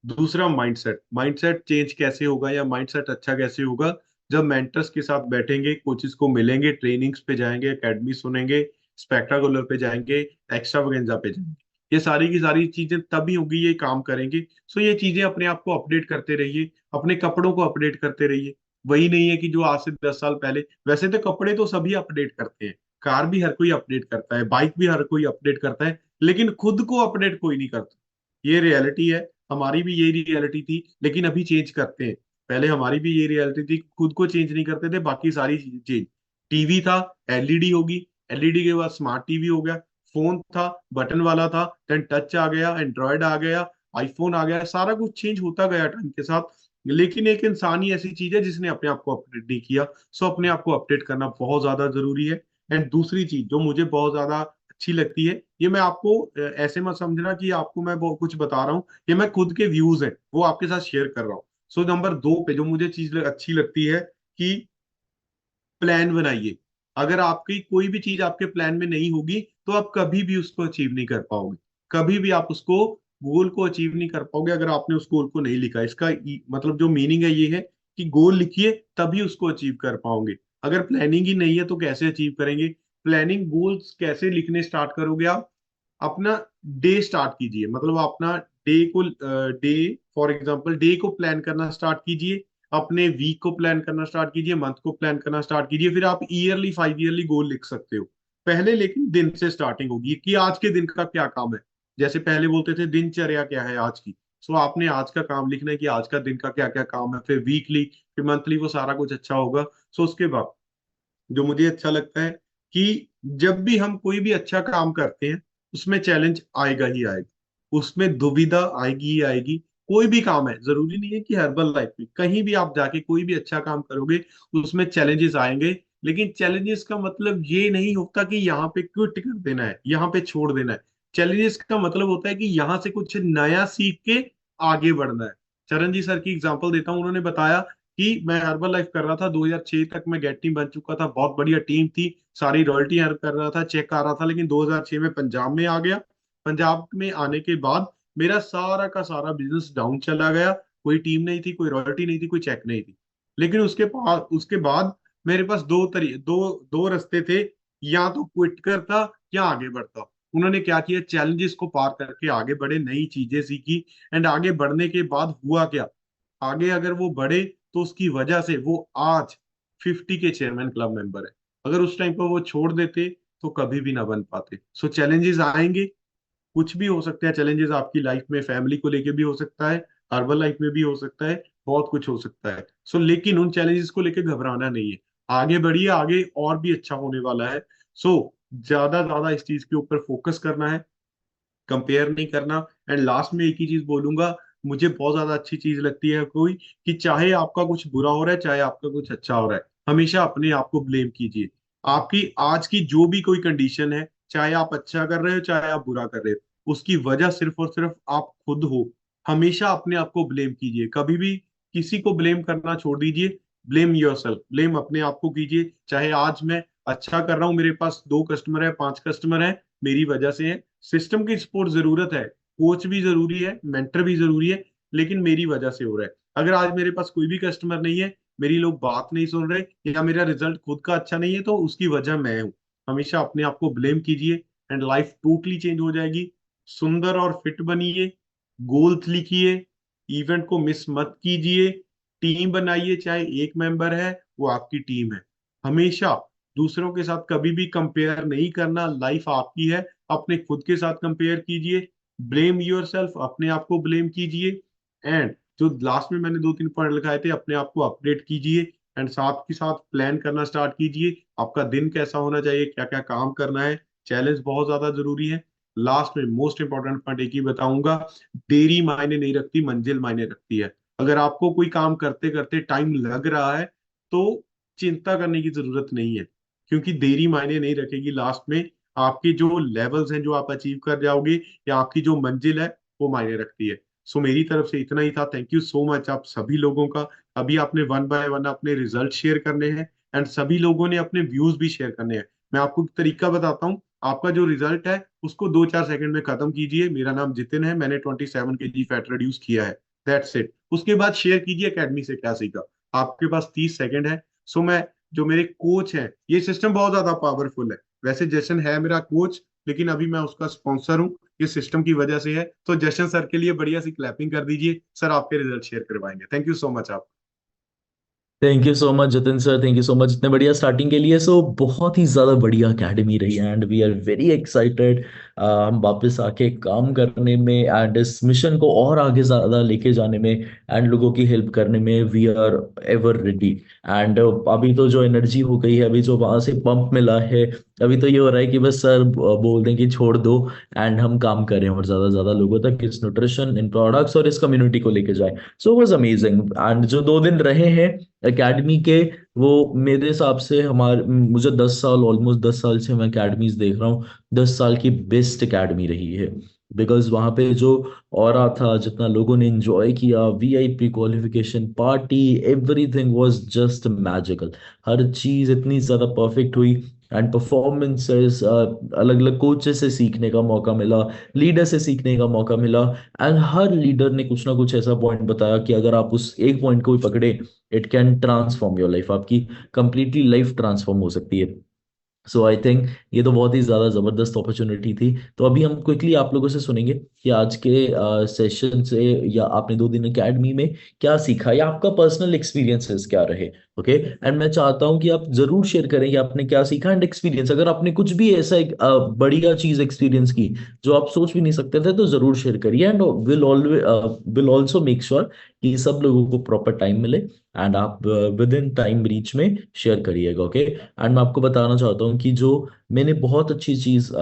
दूसरा माइंडसेट, माइंडसेट चेंज कैसे होगा या माइंडसेट अच्छा कैसे होगा? जब मेंटर्स के साथ बैठेंगे, कोचेस को मिलेंगे, ट्रेनिंग्स पे जाएंगे, एकेडमी सुनेंगे, स्पेक्टाकुलर पे जाएंगे, एक्स्ट्रावेगेंजा पे जाएंगे। ये सारी की सारी चीजें तभी होगी, ये काम करेंगे। सो ये चीजें अपने आप को अपडेट करते रहिए। अपने कपड़ों को अपडेट करते रहिए। वही नहीं है कि जो आज से 10 साल पहले, वैसे तो कपड़े तो सभी अपडेट करते हैं। कार भी हर कोई अपडेट करता है, बाइक भी हर कोई अपडेट करता है, लेकिन खुद को अपडेट कोई नहीं करता। ये रियलिटी है। हमारी भी यही रियलिटी थी, लेकिन अभी चेंज करते हैं। पहले हमारी भी ये रियलिटी थी, खुद को चेंज नहीं करते थे, बाकी सारी चीजें चेंज। टीवी था, एलईडी होगी, एलईडी के बाद स्मार्ट टीवी हो गया। फोन था, बटन वाला था, देन टच आ गया, एंड्रॉयड आ गया, आईफोन आ गया। सारा कुछ चेंज होता गया टाइम के साथ। लेकिन एक इंसान ही ऐसी चीज है जिसने अपने आप को अपडेट नहीं किया। सो अपने आप को अपडेट करना बहुत ज्यादा जरूरी है। एंड दूसरी चीज जो मुझे बहुत ज्यादा अच्छी लगती है, ये मैं आपको ऐसे मत समझना कि आपको मैं बहुत कुछ बता रहा हूँ, ये मैं खुद के व्यूज हैं वो आपके साथ शेयर कर रहा हूँ। सो नंबर 2 पे जो मुझे चीज अच्छी लगती है कि प्लान बनाइए। अगर आपकी कोई भी चीज आपके प्लान में नहीं होगी तो आप कभी भी उसको अचीव नहीं कर पाओगे। कभी भी आप उसको गोल को अचीव नहीं कर पाओगे अगर आपने उस गोल को नहीं लिखा। इसका मतलब जो मीनिंग है ये है कि गोल लिखिए तभी उसको अचीव कर पाओगे। अगर प्लानिंग ही नहीं है तो कैसे अचीव करेंगे। प्लानिंग गोल्स कैसे लिखने स्टार्ट करोगे आप? अपना डे स्टार्ट कीजिए, मतलब अपना डे फॉर एग्जांपल डे को प्लान करना स्टार्ट कीजिए, अपने वीक को प्लान करना स्टार्ट कीजिए, मंथ को प्लान करना स्टार्ट कीजिए। फिर आप ईयरली 5 ईयरली गोल लिख सकते हो पहले, लेकिन दिन से स्टार्टिंग होगी कि आज के दिन का क्या काम है। जैसे पहले बोलते थे दिनचर्या क्या है आज की, सो आपने आज का काम लिखना है कि आज का दिन का क्या क्या काम है, फिर वीकली, फिर मंथली, वो सारा कुछ अच्छा होगा। सो उसके बाद जो मुझे अच्छा लगता है कि जब भी हम कोई भी अच्छा काम करते हैं उसमें चैलेंज आएगा ही आएगा, उसमें दुविधा आएगी ही आएगी। कोई भी काम है, जरूरी नहीं है कि हर्बल लाइफ में, कहीं भी आप जाके कोई भी अच्छा काम करोगे उसमें चैलेंजेस आएंगे। लेकिन चैलेंजेस का मतलब ये नहीं होता कि यहाँ पे क्विट कर देना है, यहाँ पे छोड़ देना है। चैलेंजेस का मतलब होता है कि यहाँ से कुछ नया सीख के आगे बढ़ना है। चरण जी सर की एग्जांपल देता हूँ, उन्होंने बताया कि मैं हर्बल लाइफ कर रहा था 2006 तक, मैं गेट टीम बन चुका था, बहुत बढ़िया टीम थी, सारी रॉयल्टी अर्न कर रहा था, चेक आ रहा था। लेकिन 2006 में पंजाब में आ गया। पंजाब में आने के बाद मेरा सारा का सारा बिजनेस डाउन चला गया। कोई टीम नहीं थी, कोई रॉयल्टी नहीं थी, कोई चेक नहीं थी। लेकिन उसके बाद मेरे पास दो रास्ते थे, या तो क्विट करता या आगे बढ़ता। उन्होंने क्या किया, चैलेंजेस को पार करके आगे बढ़े, नई चीजें सीखी। एंड आगे बढ़ने के बाद हुआ क्या, आगे अगर वो बढ़े तो उसकी वजह से वो आज 50 के चेयरमैन क्लब मेंबर है। अगर उस टाइम पर वो छोड़ देते तो कभी भी ना बन पाते। सो चैलेंजेस आएंगे, कुछ भी हो सकता है चैलेंजेस आपकी लाइफ में, फैमिली को लेके भी हो सकता है, हर्बल लाइफ में भी हो सकता है, बहुत कुछ हो सकता है। सो लेकिन उन चैलेंजेस को लेके घबराना नहीं है, आगे बढ़िए, आगे और भी अच्छा होने वाला है। सो ज्यादा ज्यादा इस चीज के ऊपर फोकस करना है, कंपेयर नहीं करना। एंड लास्ट में एक ही चीज बोलूंगा, मुझे बहुत ज्यादा अच्छी चीज लगती है कोई, कि चाहे आपका कुछ बुरा हो रहा है चाहे आपका कुछ अच्छा हो रहा है, हमेशा अपने आप को ब्लेम कीजिए। आपकी आज की जो भी कोई कंडीशन है, चाहे आप अच्छा कर रहे हो चाहे आप बुरा कर रहे हो, उसकी वजह सिर्फ और सिर्फ आप खुद हो। हमेशा अपने आप को ब्लेम कीजिए, कभी भी किसी को ब्लेम करना छोड़ दीजिए। ब्लेम योरसेल्फ, ब्लेम अपने आप को कीजिए। चाहे आज मैं अच्छा कर रहा हूँ, मेरे पास 2 कस्टमर है, 5 कस्टमर है, मेरी वजह से है। सिस्टम की सपोर्ट जरूरत है, कोच भी जरूरी है, मेंटर भी जरूरी है, लेकिन मेरी वजह से हो रहा है। अगर आज मेरे पास कोई भी कस्टमर नहीं है, मेरी लोग बात नहीं सुन रहे, या मेरा रिजल्ट खुद का अच्छा नहीं है, तो उसकी वजह मैं हूँ। हमेशा अपने आप को ब्लेम कीजिए एंड लाइफ टोटली चेंज हो जाएगी। सुंदर और फिट बनिए, गोल्स लिखिए, इवेंट को मिस मत कीजिए, टीम बनाइए, चाहे एक मेंबर है वो आपकी टीम है। हमेशा दूसरों के साथ कभी भी कंपेयर नहीं करना, लाइफ आपकी है, अपने खुद के साथ कंपेयर कीजिए। ब्लेम योर सेल्फ, अपने आप को ब्लेम कीजिए। एंड जो लास्ट में मैंने 2-3 पॉइंट लिखाए थे, अपने आप को अपडेट कीजिए। एंड साथ के साथ प्लान करना स्टार्ट कीजिए, आपका दिन कैसा होना चाहिए, क्या क्या काम करना है। चैलेंज बहुत ज्यादा जरूरी है। लास्ट में मोस्ट इंपॉर्टेंट पॉइंट एक ही बताऊंगा, देरी मायने नहीं रखती, मंजिल मायने रखती है। अगर आपको कोई काम करते करते टाइम लग रहा है तो चिंता करने की जरूरत नहीं है, क्योंकि देरी मायने नहीं रखेगी। लास्ट में आपके जो लेवल्स हैं जो आप अचीव कर जाओगे, या आपकी जो मंजिल है, वो मायने रखती है। सो मेरी तरफ से इतना ही था। थैंक यू सो मच आप सभी लोगों का। अभी आपने वन बाय वन अपने रिजल्ट शेयर करने हैं, एंड सभी लोगों ने अपने व्यूज भी शेयर करने हैं। मैं आपको एक तरीका बताता हूँ, आपका जो रिजल्ट है उसको 2-4 सेकंड में खत्म कीजिए। मेरा नाम जितिन है, मैंने 27 kg फैट रिड्यूस किया है, दैट्स इट। उसके बाद शेयर कीजिए अकेडमी से क्या सीखा। आपके पास 30 सेकंड है। सो मैं, जो मेरे कोच हैं, ये सिस्टम बहुत ज्यादा पावरफुल है। वैसे जशन है मेरा कोच, लेकिन अभी मैं उसका स्पॉन्सर हूँ, ये सिस्टम की वजह से है। तो जशन सर के लिए बढ़िया सी क्लैपिंग कर दीजिए, सर आपके रिजल्ट शेयर करवाएंगे। थैंक यू सो मच आप। Thank you so much Jatin sir, thank you so much इतने बढ़िया स्टार्टिंग के लिए। सो बहुत ही ज़्यादा बढ़िया एकेडमी रही है and we are very excited हम वापस आके काम करने में एंड इस मिशन को और आगे ज़्यादा लेके जाने में एंड लोगों की हेल्प करने में we are ever ready. And अभी तो जो एनर्जी हो गई है, अभी जो वहाँ से पंप मिला है, अभी तो ये हो रहा है कि बस सर बोल दें कि छोड़ दो एंड हम काम करें और ज़्यादा से ज़्यादा लोगों तक इस न्यूट्रिशन इन प्रोडक्ट्स और इस कम्युनिटी को लेके जाए। सो वाज अमेजिंग एंड जो 2 दिन रहे हैं एकेडमी के, वो मेरे हिसाब से हमारे मुझे 10 साल, ऑलमोस्ट 10 साल से मैं एकेडमीज देख रहा हूँ, 10 साल की बेस्ट एकेडमी रही है। बिकॉज वहाँ पे जो ऑरा था, जितना लोगों ने एंजॉय किया, VIP qualification party, everything was just magical. हर चीज़ इतनी ज़्यादा परफेक्ट हुई एंड परफॉर्मेंसेस, अलग अलग कोचेस से सीखने का मौका मिला, लीडर से सीखने का मौका मिला एंड हर लीडर ने कुछ ना कुछ ऐसा पॉइंट बताया कि अगर आप उस एक पॉइंट को भी पकड़े, it can transform your life, आपकी कंप्लीटली लाइफ ट्रांसफॉर्म हो सकती है। सो आई थिंक ये तो बहुत ही ज़्यादा ज़बरदस्त अपॉर्चुनिटी थी। तो अभी हम क्विकली आप लोगों से सुनेंगे कि आज के सेशन से या आपने 2 दिन अकेडमी में क्या सीखा या आपका पर्सनल एक्सपीरियंसेस क्या रहे। ओके एंड मैं चाहता हूँ कि आप ज़रूर शेयर करें कि आपने क्या सीखा एंड एक्सपीरियंस, अगर आपने कुछ भी ऐसा एक बढ़िया चीज़ एक्सपीरियंस की जो आप सोच भी नहीं सकते थे, तो ज़रूर शेयर करिए and will also make sure कि सब लोगों को प्रॉपर टाइम मिले एंड आप विद इन टाइम रीच में शेयर करिएगा। ओके एंड मैं आपको बताना चाहता हूँ कि जो मैंने बहुत अच्छी चीज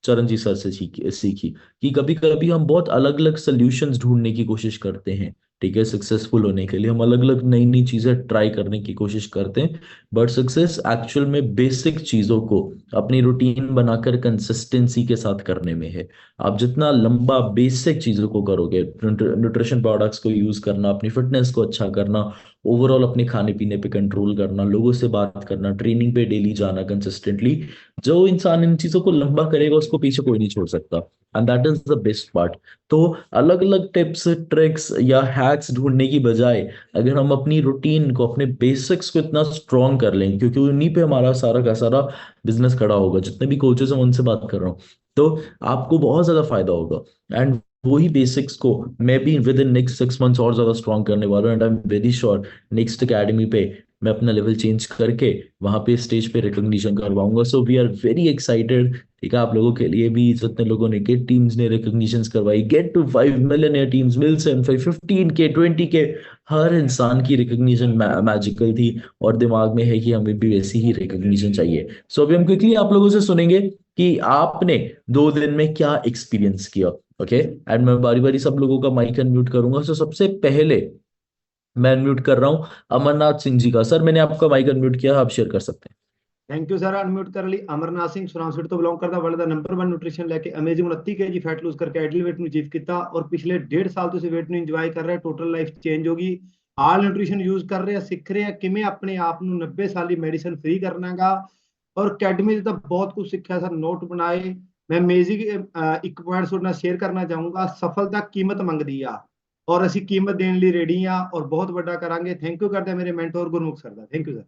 चरण जी सर से सीखी कि कभी कभी हम बहुत अलग अलग सोल्यूशंस ढूंढने की कोशिश करते हैं। ठीक है, सक्सेसफुल होने के लिए हम अलग अलग नई नई चीजें ट्राई करने की कोशिश करते हैं, बट सक्सेस एक्चुअल में बेसिक चीजों को अपनी रूटीन बनाकर कंसिस्टेंसी के साथ करने में है। आप जितना लंबा बेसिक चीजों को करोगे, न्यूट्रिशन प्रोडक्ट्स को यूज करना, अपनी फिटनेस को अच्छा करना, ओवरऑल अपने खाने पीने पे कंट्रोल करना, लोगों से बात करना, ट्रेनिंग पे डेली जाना कंसिस्टेंटली, जो इंसान इन चीजों को लंबा करेगा उसको पीछे कोई नहीं छोड़ सकता and that is the best part. तो अलग अलग टिप्स ट्रिक्स या हैक्स ढूंढने की बजाय अगर हम अपनी रूटीन को, अपने बेसिक्स को इतना स्ट्रॉन्ग कर लें, क्योंकि उन्हीं पे हमारा सारा का सारा बिजनेस खड़ा होगा, जितने भी कोचेस हैं उनसे बात कर रहा हूँ, तो आपको बहुत ज्यादा फायदा होगा। एंड वही बेसिक्स को मैं भी विद इन नेक्स्ट 6 मंथ्स और ज्यादा स्ट्रॉन्ग करने वाला हूँ and I am very sure next academy पे मैं अपना लेवल चेंज करके वहां पे स्टेज पे रिकॉग्निशन करवाऊंगा। So we are very excited. ठीक है, आप लोगों के लिए भी, जितने लोगों ने गेट टीम्स ने रिकॉग्निशंस करवाई, गेट टू 5 मिलियन टीम्स, मिल्सन 15 के 20 के, हर इंसान की रिकॉग्निशन मैजिकल थी और दिमाग में है कि हमें भी वैसी ही रिकॉग्निशन चाहिए। सो अभी हम क्विकली आप लोगों से सुनेंगे कि आपने 2 दिन में क्या एक्सपीरियंस किया। ओके एंड मैं बारी बारी सब लोगों का माइक अनम्यूट करूंगा। सो सबसे पहले मैं अनम्यूट कर रहा हूँ अमरनाथ सिंह जी का। सर मैंने आपका माइक अनम्यूट किया, आप शेयर कर सकते हैं। थैंक यू सर, अनम्यूट कर ली। अमरनाथ ਸਿੰਘ ਸੁਨਾਮਸੀਟ ਤੋਂ ਬਿਲੋਂਗ ਕਰਦਾ, ਵਰਲਡ ਦਾ ਨੰਬਰ 1 ਨਿਊਟ੍ਰੀਸ਼ਨ ਲੈ ਕੇ ਅਮੇਜ਼ਿੰਗ 29 ਕੇਜੀ ਫੈਟ ਲੂਜ਼ ਕਰਕੇ ਆਈਡਲ weight ਨੂੰ ਅਚੀਵ ਕੀਤਾ ਔਰ ਪਿਛਲੇ 1.5 ਸਾਲ ਤੁਸੀਂ weight ਨੂੰ ਇੰਜੋਏ ਕਰ ਰਹੇ, ਟੋਟਲ ਲਾਈਫ ਚੇਂਜ ਹੋ ਗਈ। ਆਲ ਨਿਊਟ੍ਰੀਸ਼ਨ ਯੂਜ਼ ਕਰ ਰਹੇ ਆ, ਸਿੱਖ ਰਹੇ ਆ ਕਿਵੇਂ ਆਪਣੇ ਆਪ ਨੂੰ 90 ਸਾਲ ਦੀ ਮੈਡੀਸਨ ਫ੍ਰੀ ਕਰਨਾਗਾ। ਔਰ ਅਕੈਡਮੀ ਦੇ ਤਾਂ ਬਹੁਤ ਕੁਝ ਸਿੱਖਿਆ ਸਰ, ਨੋਟ ਬਣਾਏ। ਮੈਂ ਅਮੇਜ਼ਿੰਗ ਇੱਕ ਪੁਆਇੰਟ ਤੁਹਾਡੇ ਨਾਲ ਸ਼ੇਅਰ ਕਰਨਾ ਚਾਹੂੰਗਾ, ਸਫਲਤਾ ਕੀਮਤ ਮੰਗਦੀ ਆ ਔਰ ਅਸੀਂ ਕੀਮਤ ਦੇਣ ਲਈ ਰੈਡੀ ਆ ਔਰ ਬਹੁਤ ਵੱਡਾ ਕਰਾਂਗੇ। ਥੈਂਕ ਯੂ ਕਰਦੇ ਆ ਮੇਰੇ mentor Gurmukh sir the. Thank you sir.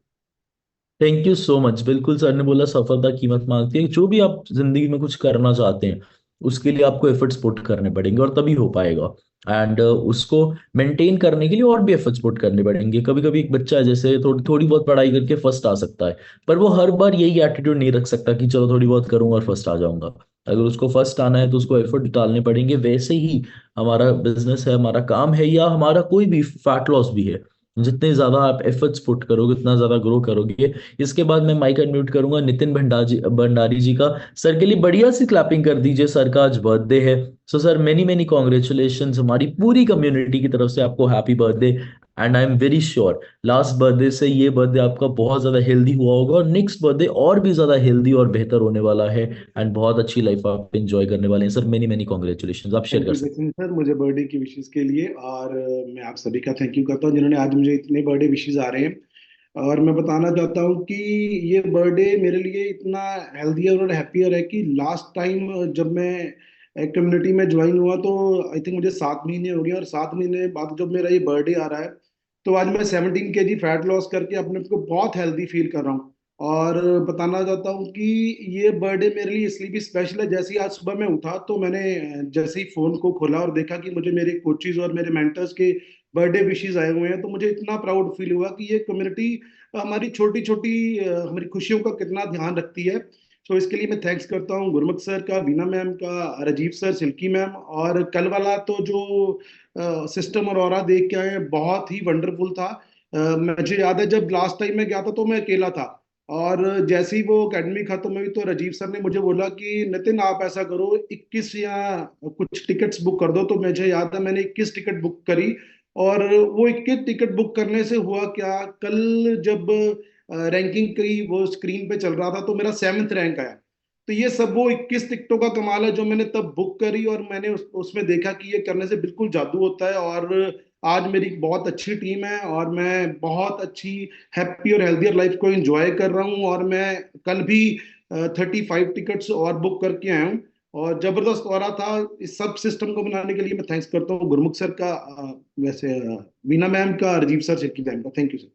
Thank you so much. बिल्कुल सर ने बोला सफलता कीमत मांगती है। जो भी आप जिंदगी में कुछ करना चाहते हैं उसके लिए आपको एफर्ट्स पुट करने पड़ेंगे और तभी हो पाएगा। एंड उसको मेंटेन करने के लिए और भी एफर्ट्स पुट करने पड़ेंगे। कभी कभी एक बच्चा है जैसे थोड़ी थोड़ी बहुत पढ़ाई करके फर्स्ट आ सकता है, पर वो हर बार यही एटीट्यूड नहीं रख सकता कि चलो थोड़ी बहुत करूंगा और फर्स्ट आ जाऊंगा। अगर उसको फर्स्ट आना है तो उसको एफर्ट डालने पड़ेंगे। वैसे ही हमारा बिजनेस है, हमारा काम है, या हमारा कोई भी फैट लॉस भी है, जितने ज्यादा आप एफर्ट्स पुट करोगे उतना ज्यादा ग्रो करोगे। इसके बाद मैं माइक अनम्यूट करूंगा नितिन भंडारी जी का। सर के लिए बढ़िया सी क्लैपिंग कर दीजिए, सर का आज बर्थडे है। So sir many many congratulation हमारी पूरी कम्युनिटी की तरफ से आपको, happy birthday. And I am very sure last birthday से ये बर्थडे आपका बहुत ज्यादा हेल्दी हुआ होगा और नेक्स्ट बर्थडे और भी ज्यादा हेल्दी और बेहतर होने वाला है एंड बहुत अच्छी लाइफ आप एंजॉय करने वाले हैं। सर मेनी मेनी कॉन्ग्रेचुलेशन, आप शेयर थैंक कर यू सकते जतिन सर, मुझे बर्थडे की विशेष के लिए। और मैं आप सभी का थैंक यू करता हूँ जिन्होंने आज मुझे इतने बर्थडे विशेष आ रहे हैं। और मैं बताना चाहता हूँ कि ये बर्थडे मेरे लिए इतना हेल्दी और हैप्पियर है कि लास्ट टाइम जब मैं कम्युनिटी में ज्वाइन हुआ तो आई थिंक मुझे 7 महीने हो गए, और 7 महीने बाद जब मेरा ये बर्थडे आ रहा है तो आज मैं 17 केजी फैट लॉस करके अपने को बहुत हेल्दी फील कर रहा हूँ। और बताना चाहता हूँ कि ये बर्थडे मेरे लिए इसलिए भी स्पेशल है, जैसे ही आज सुबह मैं उठा तो मैंने जैसे ही फोन को खोला और देखा कि मुझे मेरे कोचेज और मेरे मेंटर्स के बर्थडे विशेस आए हुए हैं, तो मुझे इतना प्राउड फील हुआ कि ये कम्युनिटी हमारी छोटी छोटी हमारी खुशियों का कितना ध्यान रखती है। सो इसके लिए मैं थैंक्स करता हूँ गुरमुख सर का, वीना मैम का, राजीव सर, सिल्की मैम। और कल वाला तो जो सिस्टम और ऑरा देख के आए, बहुत ही वंडरफुल था। मुझे याद है जब लास्ट टाइम मैं गया था तो मैं अकेला था, और जैसे ही वो एकेडमी खत्म हुई तो राजीव सर ने मुझे बोला कि नितिन आप ऐसा करो 21 या कुछ टिकट्स बुक कर दो। तो मुझे याद है मैंने 21 टिकट बुक करी, और वो 21 टिकट बुक करने से हुआ क्या, कल जब रैंकिंग की वो स्क्रीन पे चल रहा था तो मेरा 7th रैंक आया। तो ये सब वो 21 टिकटों का कमाल है जो मैंने तब बुक करी, और मैंने उसमें देखा कि ये करने से बिल्कुल जादू होता है। और आज मेरी बहुत अच्छी टीम है, और मैं बहुत अच्छी हैप्पी और हेल्थियर लाइफ को एंजॉय कर रहा हूँ। और मैं कल भी 35 टिकट्स और बुक करके आया हूँ, और जबरदस्त हो रहा था। इस सब सिस्टम को बनाने के लिए मैं थैंक्स करता हूँ गुरमुख सर का, वैसे वीना मैम का, राजीव सर, सिल्की मैम का। Thank you sir.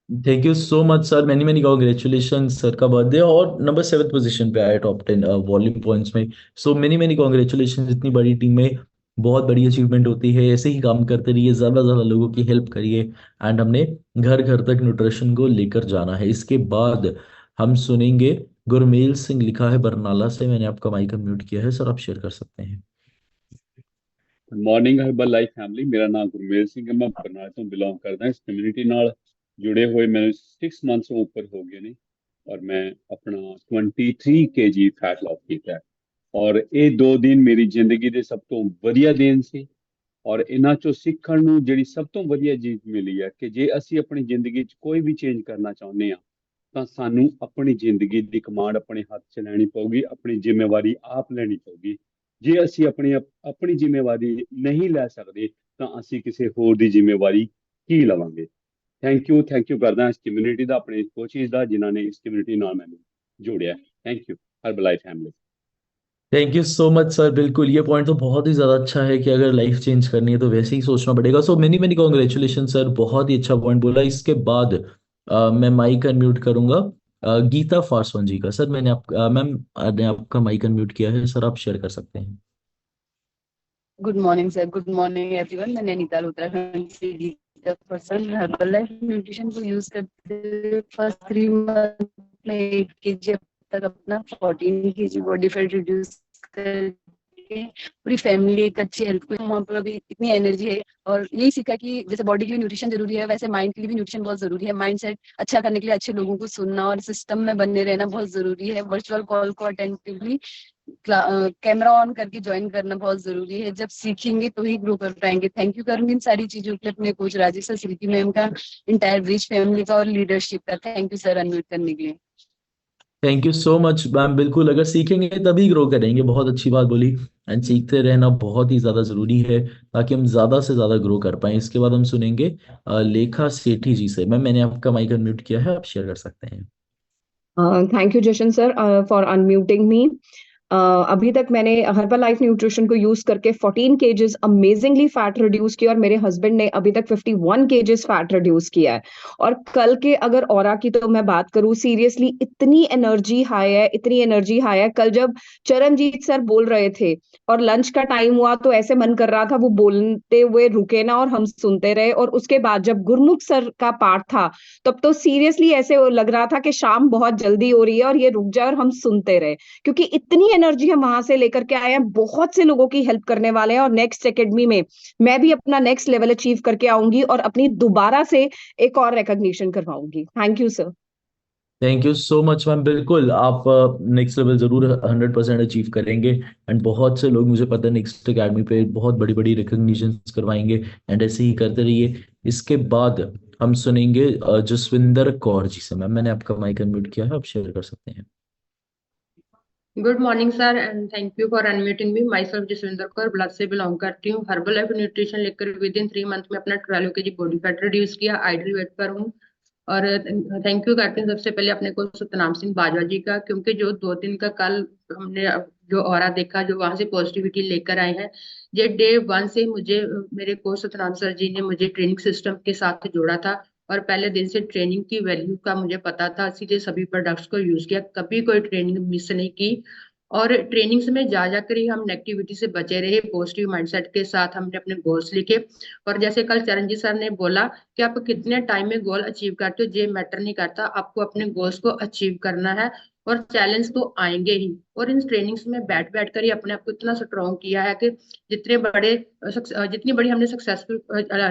Thank you so much sir, many many congratulation. Sir का बर्थडे और नंबर 7 पोजीशन पे आया टॉप 10 वॉल्यूम पॉइंट्स में। So many many congratulation. इतनी बड़ी टीम में बहुत बड़ी अचीवमेंट होती है, ऐसे ही काम करते रहिए, ज़्यादा ज़्यादा लोगों की हेल्प करिए। एंड हमने घर घर तक न्यूट्रिशन को लेकर जाना है। इसके बाद हम सुनेंगे गुरमेल सिंह, लिखा है बरनाला से। मैंने आपका माइक म्यूट किया है सर, आप शेयर कर सकते हैं। Good morning herbal life family. ਮੇਰਾ ਨਾਮ ਗੁਰਮੇਲ ਸਿੰਘ ਹੈ, ਮੈਂ ਬਰਨਾਲਾ ਤੋਂ ਬਿਲੋਂਗ ਕਰਦਾ। ਇਸ ਕਮਿਊਨਿਟੀ ਨਾਲ ਜੁੜੇ ਹੋਏ ਮੈਨੂੰ 6 ਮੰਥਸ ਤੋਂ ਉੱਪਰ ਹੋ ਗਏ ਨੇ, ਔਰ ਮੈਂ ਆਪਣਾ 23 kg ਫੈਟ ਲਾਸ ਕੀਤਾ ਹੈ। ਔਰ ਇਹ 2 ਦਿਨ ਮੇਰੀ ਜ਼ਿੰਦਗੀ ਦੇ ਸਭ ਤੋਂ ਵਧੀਆ ਦਿਨ ਸੀ। ਔਰ ਇਹਨਾਂ ਚੋਂ ਸਿੱਖਣ ਨੂੰ ਜਿਹੜੀ ਸਭ ਤੋਂ ਵਧੀਆ ਚੀਜ਼ ਮਿਲੀ ਹੈ ਕਿ ਜੇ ਅਸੀਂ ਆਪਣੀ ਜ਼ਿੰਦਗੀ 'ਚ ਕੋਈ ਵੀ ਚੇਂਜ ਕਰਨਾ ਚਾਹੁੰਦੇ ਹਾਂ ਤਾਂ ਸਾਨੂੰ ਆਪਣੀ ਜ਼ਿੰਦਗੀ ਦੀ ਕਮਾਂਡ ਆਪਣੇ ਹੱਥ 'ਚ ਲੈਣੀ ਪਊਗੀ, ਆਪਣੀ ਜ਼ਿੰਮੇਵਾਰੀ ਆਪ ਲੈਣੀ ਪਊਗੀ। ਜੇ ਅਸੀਂ ਆਪਣੀ ਜ਼ਿੰਮੇਵਾਰੀ ਨਹੀਂ ਲੈ ਸਕਦੇ ਤਾਂ ਅਸੀਂ ਕਿਸੇ ਹੋਰ ਦੀ ਜ਼ਿੰਮੇਵਾਰੀ ਕੀ ਲਵਾਂਗੇ। ਥੈਂਕ ਯੂ ਕਰਦਾ ਇਸ ਕਮਿਊਨਿਟੀ ਦਾ, ਆਪਣੇ ਕੋਚਿਸ ਦਾ, ਜਿਨ੍ਹਾਂ ਨੇ ਇਸ ਕਮਿਊਨਿਟੀ ਨਾਲ ਮੈਨੂੰ जोड़िया। Thank you Herbalife family. Thank you so much sir. बिल्कुल, ये पॉइंट तो बहुत ही ज़्यादा अच्छा है कि अगर लाइफ चेंज करनी है तो वैसे ही सोचना पड़ेगा। सो मेनी मेनी कॉन्ग्रेचुलेशन सर, बहुत ही अच्छा पॉइंट बोला। इसके बाद मैं माइक अनम्यूट करूंगा गीता फारसवन जी का। सर मैंने मैम ने आपका माइक अनम्यूट किया है सर, आप शेयर कर सकते हैं। Good morning sir, good morning everyone. मैं नैनीताल उत्तराखंड से Geeta person Herbalife nutrition को यूज करते फर्स्ट 3 मंथ में 8 kg तक अपना 14 kg बॉडी फैट रिड्यूस करके पूरी फैमिली एक अच्छी हेल्थ को, वहाँ पर अभी इतनी एनर्जी है। और यही सीखा कि जैसे बॉडी के लिए न्यूट्रिशन जरूरी है, वैसे माइंड के लिए भी न्यूट्रिशन बहुत जरूरी है। माइंड सेट अच्छा करने के लिए अच्छे लोगों को सुनना और सिस्टम में बने रहना बहुत जरूरी है। वर्चुअल कॉल को अटेंटिवली कैमरा ऑन करके ज्वाइन करना बहुत जरूरी है। जब सीखेंगे तो ही ग्रो कर पाएंगे। थैंक यू करूंगी इन सारी चीजों के लिए अपने coach Rajesh sir, Silky ma'am का, इंटायर ब्रिज फैमिली का और लीडरशिप का। थैंक यू सर अनम्यूट करने के लिए। Thank you so much ma'am. बिल्कुल, अगर सीखेंगे तभी ग्रो करेंगे, बहुत अच्छी बात बोली। एंड सीखते रहना बहुत ही ज़्यादा ज़रूरी है ताकि हम ज़्यादा से ज़्यादा ग्रो कर पाएं। इसके बाद हम सुनेंगे लेखा सेठी जी से। मैम मैंने आपका माइक अनम्यूट किया है, आप शेयर कर सकते हैं। Thank you Jashan sir for unmuting me. अभी तक मैंने हर्बल लाइफ न्यूट्रिशन को यूज करके 14 केजेस अमेजिंगली फैट रिड्यूस किया, और मेरे हस्बैंड ने अभी तक 51 केजेस फैट रिड्यूस किया है। और कल के अगर ऑरा की तो मैं बात करूं, सीरियसली इतनी एनर्जी हाई है, इतनी एनर्जी हाई है। कल जब चरणजीत सर बोल रहे थे और लंच का टाइम हुआ तो ऐसे मन कर रहा था वो बोलते हुए रुके ना और हम सुनते रहे। और उसके बाद जब गुरमुख सर का पार्ट था तब तो सीरियसली ऐसे लग रहा था कि शाम बहुत जल्दी हो रही है और ये रुक जाए और हम सुनते रहे, क्योंकि इतनी एनर्जी हम वहां से लेकर के आए हैं। बहुत से लोगों की हेल्प करने वाले हैं, और नेक्स्ट एकेडमी में मैं भी अपना नेक्स्ट लेवल अचीव करके आऊंगी और अपनी दोबारा से एक और रिकॉग्निशन करवाऊंगी। Thank you sir. Thank you so much ma'am. बिल्कुल, आप नेक्स्ट लेवल जरूर 100% अचीव करेंगे। एंड बहुत से लोग, मुझे पता है, नेक्स्ट एकेडमी पे बहुत बड़ी बड़ी रिकॉग्निशन करवाएंगे। एंड ऐसे ही करते रहिए। इसके बाद हम सुनेंगे जसविंदर कौर जी से। मैम मैंने आपका माइक अनम्यूट किया है, आप शेयर कर सकते हैं। Good morning sir and thank you for unmuting me. Myself Jasvinder Kaur, blood से बिलोंग करती हूँ। हर्बल लाइफ न्यूट्रिशन लेकर विद इन 3 मंथ में अपना 12 kg बॉडी फैट रिड्यूस किया, आइडल वेट पर हूँ। और थैंक यू करती हूँ सबसे पहले अपने को सतनाम सिंह बाजवा जी का, क्योंकि जो 2 दिन का कल हमने जो ऑरा देखा, जो वहां से पॉजिटिविटी लेकर आए हैं, ये डे 1 से मुझे मेरे कोच सतनाम सर जी ने मुझे ट्रेनिंग सिस्टम के साथ जोड़ा था। और पहले दिन से ट्रेनिंग की वैल्यू का मुझे पता था, इसीलिए सभी प्रोडक्ट्स को यूज किया, कभी कोई ट्रेनिंग मिस नहीं की। और ट्रेनिंग्स में जा जाकर ही हम नेगेटिविटी से बचे रहे, पॉजिटिव माइंडसेट के साथ हमने अपने गोल्स लिखे। और जैसे कल चरणजीत सर ने बोला कि आप कितने टाइम में गोल अचीव करते हो ये मैटर नहीं करता, आपको अपने गोल्स को अचीव करना है और चैलेंज तो आएंगे ही। और इन ट्रेनिंग्स में बैठ बैठ कर ही अपने आप को इतना स्ट्रॉन्ग किया है कि जितनी बड़ी हमने सक्सेसफुल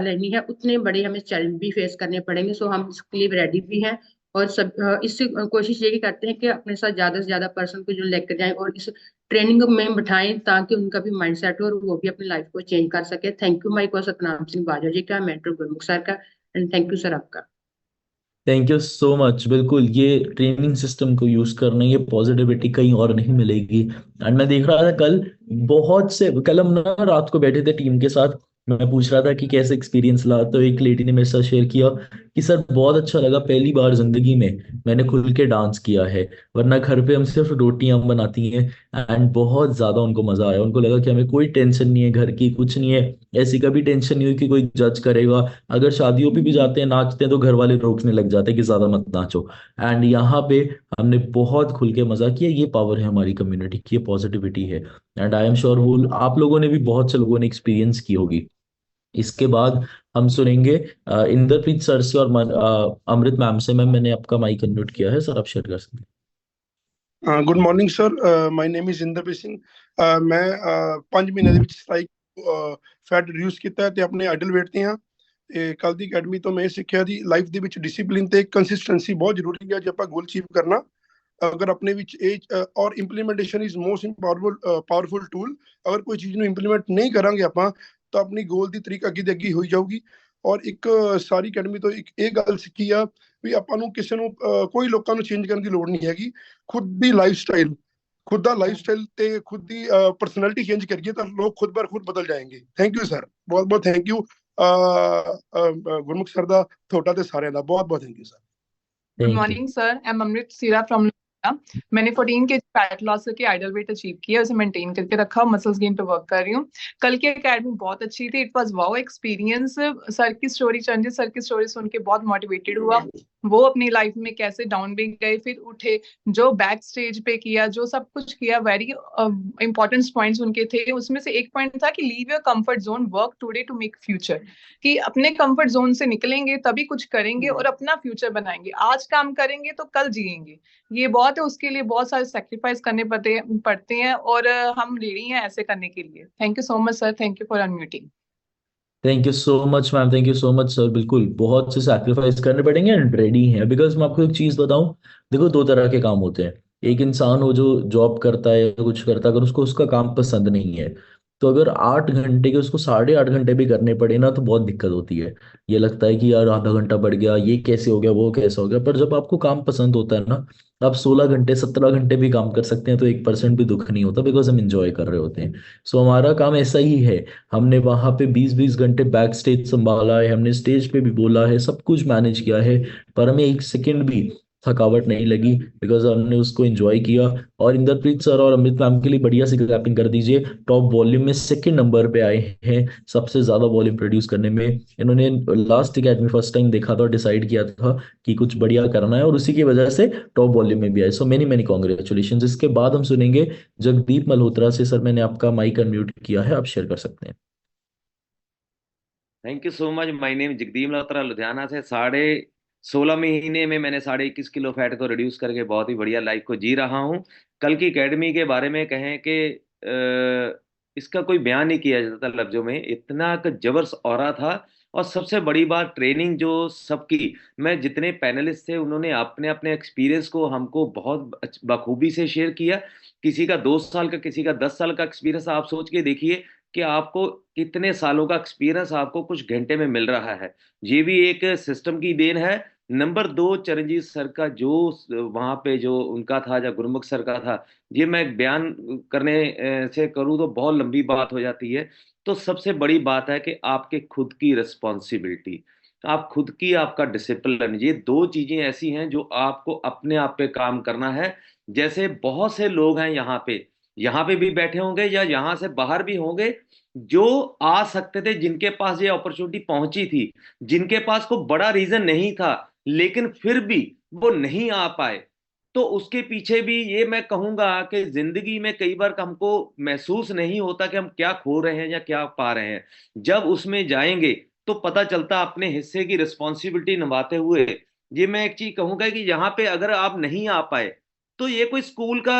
लेनी है उतने बड़े हमें चैलेंज भी फेस करने पड़ेंगे। सो हम इसके लिए रेडी भी हैं और सब इससे कोशिश ये करते हैं कि अपने साथ ज्यादा से ज्यादा पर्सन को जो लेकर जाएं और इस ट्रेनिंग में बिठाएं ताकि उनका भी माइंडसेट हो और वो भी अपनी लाइफ को चेंज कर सके। थैंक यू माई को सतनाम सिंह बाजवा जी का, मेंटर गुरमुख सर का, एंड थैंक यू सर आपका। Thank you so much. बिल्कुल, ये ट्रेनिंग सिस्टम को यूज करना, ये पॉजिटिविटी कहीं और नहीं मिलेगी। एंड मैं देख रहा था कल हम ना रात को बैठे थे टीम के साथ, मैं पूछ रहा था कि कैसे एक्सपीरियंस रहा, तो एक लेडी ने मेरे साथ शेयर किया कि सर बहुत अच्छा लगा, पहली बार जिंदगी में मैंने खुल के डांस किया है, वरना घर पे हम सिर्फ रोटियां बनाती हैं। एंड बहुत ज्यादा उनको मजा आया, उनको लगा कि हमें कोई टेंशन नहीं है घर की, कुछ नहीं है, ऐसी कभी टेंशन नहीं हुई कि कोई जज करेगा। अगर शादियों पे भी जाते हैं नाचते हैं तो घर वाले रोकने लग जाते हैं कि ज्यादा मत नाचो। एंड यहाँ पे हमने बहुत खुल के मजा किया। ये पावर है हमारी कम्युनिटी की, ये पॉजिटिविटी है। एंड आई एम श्योर वो आप लोगों ने भी, बहुत से लोगों ने एक्सपीरियंस की होगी। इसके बाद हम सुनेंगे इंद्रप्रीत सर से और अमृत मैम से। मैम मैंने आपका माइक अनम्यूट किया है, सर आप शेयर कर सकते हैं। Good morning sir, my name is Inderpreet Singh. मैं 5 ਮਹੀਨੇ ਦੇ ਵਿੱਚ 27 ਫੈਟ ਰਿਡਿਊਸ ਕੀਤਾ ਹੈ ਤੇ ਆਪਣੇ ਆਈਡਲ weight ਤੇ ਹਾਂ। ਤੇ ਕੱਲ ਦੀ ਅਕੈਡਮੀ ਤੋਂ ਮੈਂ ਇਹ ਸਿੱਖਿਆ ਦੀ ਲਾਈਫ ਦੇ ਵਿੱਚ ਡਿਸਪਲਿਨ ਤੇ ਕੰਸਿਸਟੈਂਸੀ ਬਹੁਤ ਜ਼ਰੂਰੀ ਹੈ ਜੇ ਆਪਾਂ ਗੋਲ ਅਚੀਵ ਕਰਨਾ। ਅਗਰ ਆਪਣੇ ਵਿੱਚ ਇਹ ਔਰ implementation is most powerful tool. ਅਗਰ ਕੋਈ ਚੀਜ਼ ਨੂੰ ਇੰਪਲੀਮੈਂਟ ਨਹੀਂ ਕਰਾਂਗੇ ਆਪਾਂ ਤਾਂ ਆਪਣੀ ਗੋਲ ਦੀ ਤਰੀਕ ਅੱਗੇ ਦੀ ਅੱਗੇ ਹੋਈ ਜਾਊਗੀ। ਔਰ ਇੱਕ ਸਾਰੀ ਅਕੈਡਮੀ ਤੋਂ ਇੱਕ ਇਹ ਗੱਲ ਸਿੱਖੀ ਆ ਵੀ ਆਪਾਂ ਨੂੰ ਕਿਸੇ ਨੂੰ ਕੋਈ ਲੋਕਾਂ ਨੂੰ ਚੇਂਜ ਕਰਨ ਦੀ ਲੋੜ ਨਹੀਂ ਹੈਗੀ। ਖੁਦ ਦੀ ਲਾਈਫਸਟਾਈਲ, खुद का लाइफस्टाइल ते खुद की पर्सनैलिटी चेंज करिए तो लोग खुद बर खुद बदल जाएंगे। थैंक यू सर, बहुत बहुत थैंक यू गुरमुख सर दा, थोड़ा ते सारे दा बहुत बहुत thank you sir. Good morning sir, I am Amrit Seera from Ludhiana. मैंने 14 के फैट लॉस करके आइडल वेट अचीव किया, उसे मेंटेन करके रखा, मसल्स गेन पे वर्क कर रही हूँ। कल की एकेडमी बहुत अच्छी थी, it was wow experience. Sir की स्टोरी, चंद्र सर की स्टोरी सुन के बहुत मोटिवेटेड हुआ। वो अपनी लाइफ में कैसे डाउन भी गए फिर उठे, जो बैक स्टेज पे किया, जो सब कुछ किया, वेरी इंपॉर्टेंट पॉइंट्स उनके थे। उसमें से एक पॉइंट था कि leave your comfort zone, work today to make future. कि अपने कंफर्ट जोन से निकलेंगे तभी कुछ करेंगे और अपना फ्यूचर बनाएंगे। आज काम करेंगे तो कल जिएंगे, ये बहुत है। उसके लिए बहुत सारे सेक्रीफाइस करने पड़ते हैं और हम रेडी हैं ऐसे करने के लिए। Thank you so much sir, thank you for unmuting. Thank you so much ma'am, thank you so much sir. बिल्कुल, बहुत से सैक्रिफाइस करने पड़ेंगे एंड रेडी हैं। बिकॉज मैं आपको एक चीज बताऊं, देखो 2 तरह के काम होते हैं। एक इंसान हो जो जॉब करता है या कुछ करता है, अगर उसको उसका काम पसंद नहीं है तो अगर 8 घंटे के उसको 8.5 घंटे भी करने पड़े ना तो बहुत दिक्कत होती है। ये लगता है कि यार आधा घंटा बढ़ गया, ये कैसे हो गया, वो कैसे हो गया। पर जब आपको काम पसंद होता है ना, आप 16 घंटे 17 घंटे भी काम कर सकते हैं तो 1% भी दुख नहीं होता, बिकॉज हम इंजॉय कर रहे होते हैं। सो हमारा काम ऐसा ही है। हमने वहां पे 20-20 घंटे बैक स्टेज संभाला है, हमने स्टेज पे भी बोला है, सब कुछ मैनेज किया है, पर हमें 1 सेकंड भी थकावट नहीं लगी, बिकॉज हमने उसको एंजॉय किया। और इंद्रप्रीत सर और अमित मैम के लिए बढ़िया सी क्लैपिंग कर दीजिए। टॉप वॉल्यूम में 2nd नंबर पे आए हैं, सबसे ज्यादा वॉल्यूम प्रोड्यूस करने में। इन्होंने लास्ट अकेडमी फर्स्ट टाइम देखा था और डिसाइड किया था कि कुछ बढ़िया करना है, और उसी की वजह से टॉप वॉल्यूम में भी आए। सो मेनी मेनी कॉन्ग्रेचुलेशन। इसके बाद हम सुनेंगे जगदीप मल्होत्रा से। सर मैंने आपका माइक अनम्यूट किया है, आप शेयर कर सकते हैं। Thank you so much. My name Jagdeep Malhotra, Ludhiana से। 16 महीने में मैंने 21.5 किलो फैट को रिड्यूस करके बहुत ही बढ़िया लाइफ को जी रहा हूँ। कल की एकेडमी के बारे में कहें कि इसका कोई बयान नहीं किया जाता लफ्जों में, इतना जबरदस्त ऑरा था। और सबसे बड़ी बात ट्रेनिंग जो सबकी, मैं जितने पैनलिस्ट थे उन्होंने अपने अपने एक्सपीरियंस को हमको बहुत बखूबी से शेयर किया। किसी का 2 साल का, किसी का 10 साल का एक्सपीरियंस। आप सोच के देखिए कि आपको कितने सालों का एक्सपीरियंस आपको कुछ घंटे में मिल रहा है। ये भी एक सिस्टम की देन है। नंबर 2, चरणजीत सर का जो वहां पे जो उनका था, जो गुरमुख सर का था, ये मैं बयान करने से करूँ तो बहुत लंबी बात हो जाती है। तो सबसे बड़ी बात है कि आपके खुद की रिस्पॉन्सिबिलिटी, आप खुद की, आपका डिसिप्लिन, ये 2 चीजें ऐसी हैं जो आपको अपने आप पे काम करना है। जैसे बहुत से लोग हैं यहाँ पे भी बैठे होंगे या यहाँ से बाहर भी होंगे, जो आ सकते थे, जिनके पास ये अपॉर्चुनिटी पहुंची थी, जिनके पास कोई बड़ा रीजन नहीं था लेकिन फिर भी वो नहीं आ पाए। तो उसके पीछे भी ये मैं कहूंगा कि जिंदगी में कई बार हमको महसूस नहीं होता कि हम क्या खो रहे हैं या क्या पा रहे हैं। जब उसमें जाएंगे तो पता चलता अपने हिस्से की रिस्पॉन्सिबिलिटी निभाते हुए। ये मैं एक चीज कहूंगा कि यहाँ पे अगर आप नहीं आ पाए तो ये कोई स्कूल का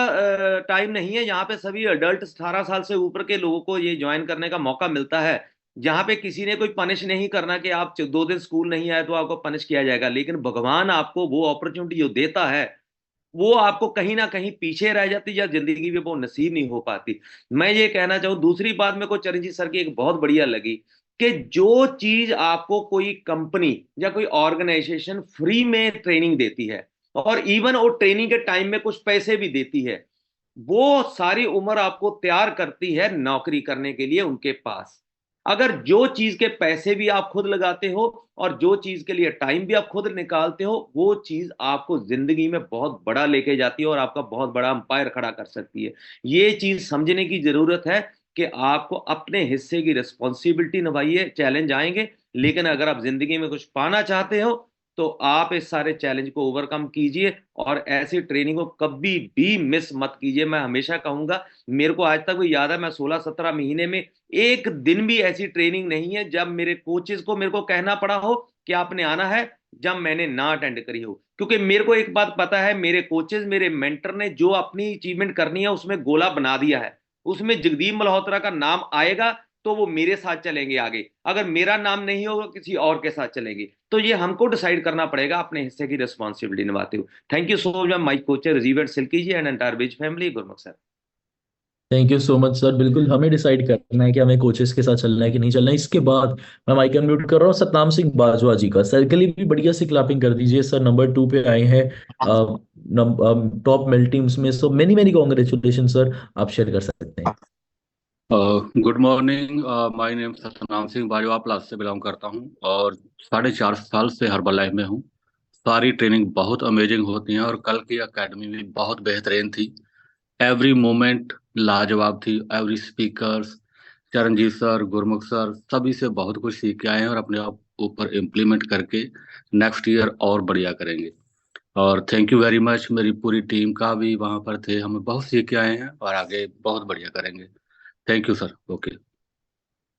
टाइम नहीं है। यहाँ पे सभी अडल्ट 18 साल से ऊपर के लोगों को ये ज्वाइन करने का मौका मिलता है। यहाँ पे किसी ने कोई पनिश नहीं करना कि आप 2 दिन स्कूल नहीं आए तो आपको पनिश किया जाएगा, लेकिन भगवान आपको वो अपॉर्चुनिटी जो देता है वो आपको कहीं ना कहीं पीछे रह जाती या जिंदगी में वो नसीब नहीं हो पाती। मैं ये कहना चाहूँ, दूसरी बात मेरे को चरणजीत सर की एक बहुत बढ़िया लगी कि जो चीज आपको कोई कंपनी या कोई ऑर्गेनाइजेशन फ्री में ट्रेनिंग देती है और इवन वो ट्रेनिंग के टाइम में कुछ पैसे भी देती है, वो सारी उम्र आपको तैयार करती है नौकरी करने के लिए उनके पास। अगर जो चीज के पैसे भी आप खुद लगाते हो और जो चीज के लिए टाइम भी आप खुद निकालते हो, वो चीज आपको जिंदगी में बहुत बड़ा लेके जाती है और आपका बहुत बड़ा अंपायर खड़ा कर सकती है। ये चीज समझने की जरूरत है कि आपको अपने हिस्से की रिस्पॉन्सिबिलिटी निभाइए। चैलेंज आएंगे, लेकिन अगर आप जिंदगी में कुछ पाना चाहते हो तो आप इस सारे चैलेंज को ओवरकम कीजिए और ऐसी ट्रेनिंग को कभी भी मिस मत कीजिए। मैं हमेशा कहूंगा, मेरे को आज तक भी याद है, मैं 16-17 महीने में एक दिन भी ऐसी ट्रेनिंग नहीं है जब मेरे कोचेस को मेरे को कहना पड़ा हो कि आपने आना है, जब मैंने ना अटेंड करी हो। क्योंकि मेरे को एक बात पता है, मेरे कोचेस, मेरे मेंटर ने जो अपनी अचीवमेंट करनी है उसमें गोला बना दिया है। उसमें जगदीप मल्होत्रा का नाम आएगा तो वो मेरे साथ चलेंगे आगे, अगर मेरा नाम नहीं होगा किसी और के साथ चलेंगे। तो ये हमको डिसाइड करना पड़ेगा अपने हिस्से की रिस्पॉन्सिबिलिटी निभाते हुए। Thank you so much my coach Rajiv and Silky ji and entire biz family. Gurmukh sir, thank you so much sir. बिल्कुल हमें डिसाइड करना है कि हमें कोचेस के साथ चलना है कि नहीं चलना है। इसके बाद मैं माइक अनम्यूट कर रहा हूँ सतनाम सिंह बाजवा जी का। सर के लिए भी बढ़िया सी क्लैपिंग कर दीजिए। सर नंबर 2 पे आए हैं टॉप मेल टीम्स में। So many many congratulation sir, आप शेयर कर सकते हैं। Good morning, my name Satnam Singh Bajwa, प्लास से बिलोंग करता हूं और 4.5 साल से हर्बल लाइफ में हूं। सारी ट्रेनिंग बहुत अमेजिंग होती हैं और कल की एकेडमी भी बहुत बेहतरीन थी। एवरी मोमेंट लाजवाब थी। एवरी स्पीकर्स, चरणजीत सर, गुरमुख सर, सभी से बहुत कुछ सीख के आए हैं और अपने आप ऊपर इम्प्लीमेंट करके नेक्स्ट ईयर और बढ़िया करेंगे। और थैंक यू वेरी मच, मेरी पूरी टीम का भी वहाँ पर थे, हमें बहुत सीख के आए हैं और आगे बहुत बढ़िया करेंगे। Thank you sir. Okay,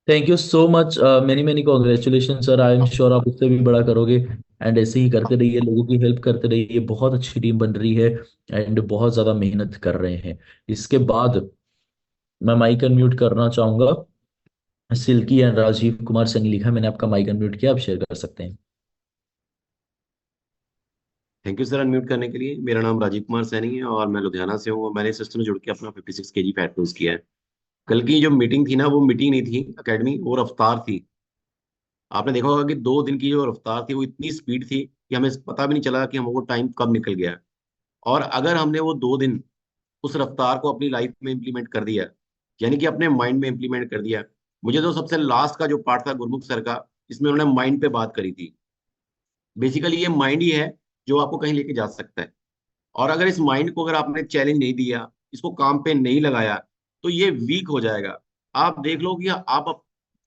thank you so much, many many congratulation sir. I am sure आप उससे भी बड़ा करोगे एंड ऐसे ही करते रहिए, लोगों की हेल्प करते रहिए। बहुत अच्छी टीम बन रही है एंड बहुत ज्यादा मेहनत कर रहे हैं। इसके बाद मैं माइक अनम्यूट करना चाहूंगा सिल्की एंड राजीव कुमार सैनी। लिखा मैंने, आपका माइक अनम्यूट किया, आप शेयर कर सकते हैं। थैंक यू सर अनम्यूट करने के लिए। मेरा नाम राजीव कुमार सैनी है और मैं लुधियाना से हूँ और मैंने सिस्टम में जुड़ के अपना 56 केजी फैट लूज किया है। कल की जो मीटिंग थी ना, वो मीटिंग नहीं थी एकेडमी, वो रफ्तार थी। आपने देखा होगा कि 2 दिन की जो रफ्तार थी वो इतनी स्पीड थी कि हमें पता भी नहीं चला कि हमको टाइम कब निकल गया। और अगर हमने वो 2 दिन उस रफ्तार को अपनी लाइफ में इम्प्लीमेंट कर दिया, यानी कि अपने माइंड में इम्प्लीमेंट कर दिया। मुझे तो सबसे लास्ट का जो पार्ट था गुरमुख सर का, इसमें उन्होंने माइंड पे बात करी थी। बेसिकली ये माइंड ही है जो आपको कहीं लेके जा सकता है। और अगर इस माइंड को अगर आपने चैलेंज नहीं दिया, इसको काम पे नहीं लगाया, तो ये वीक हो जाएगा। आप देख लो कि आप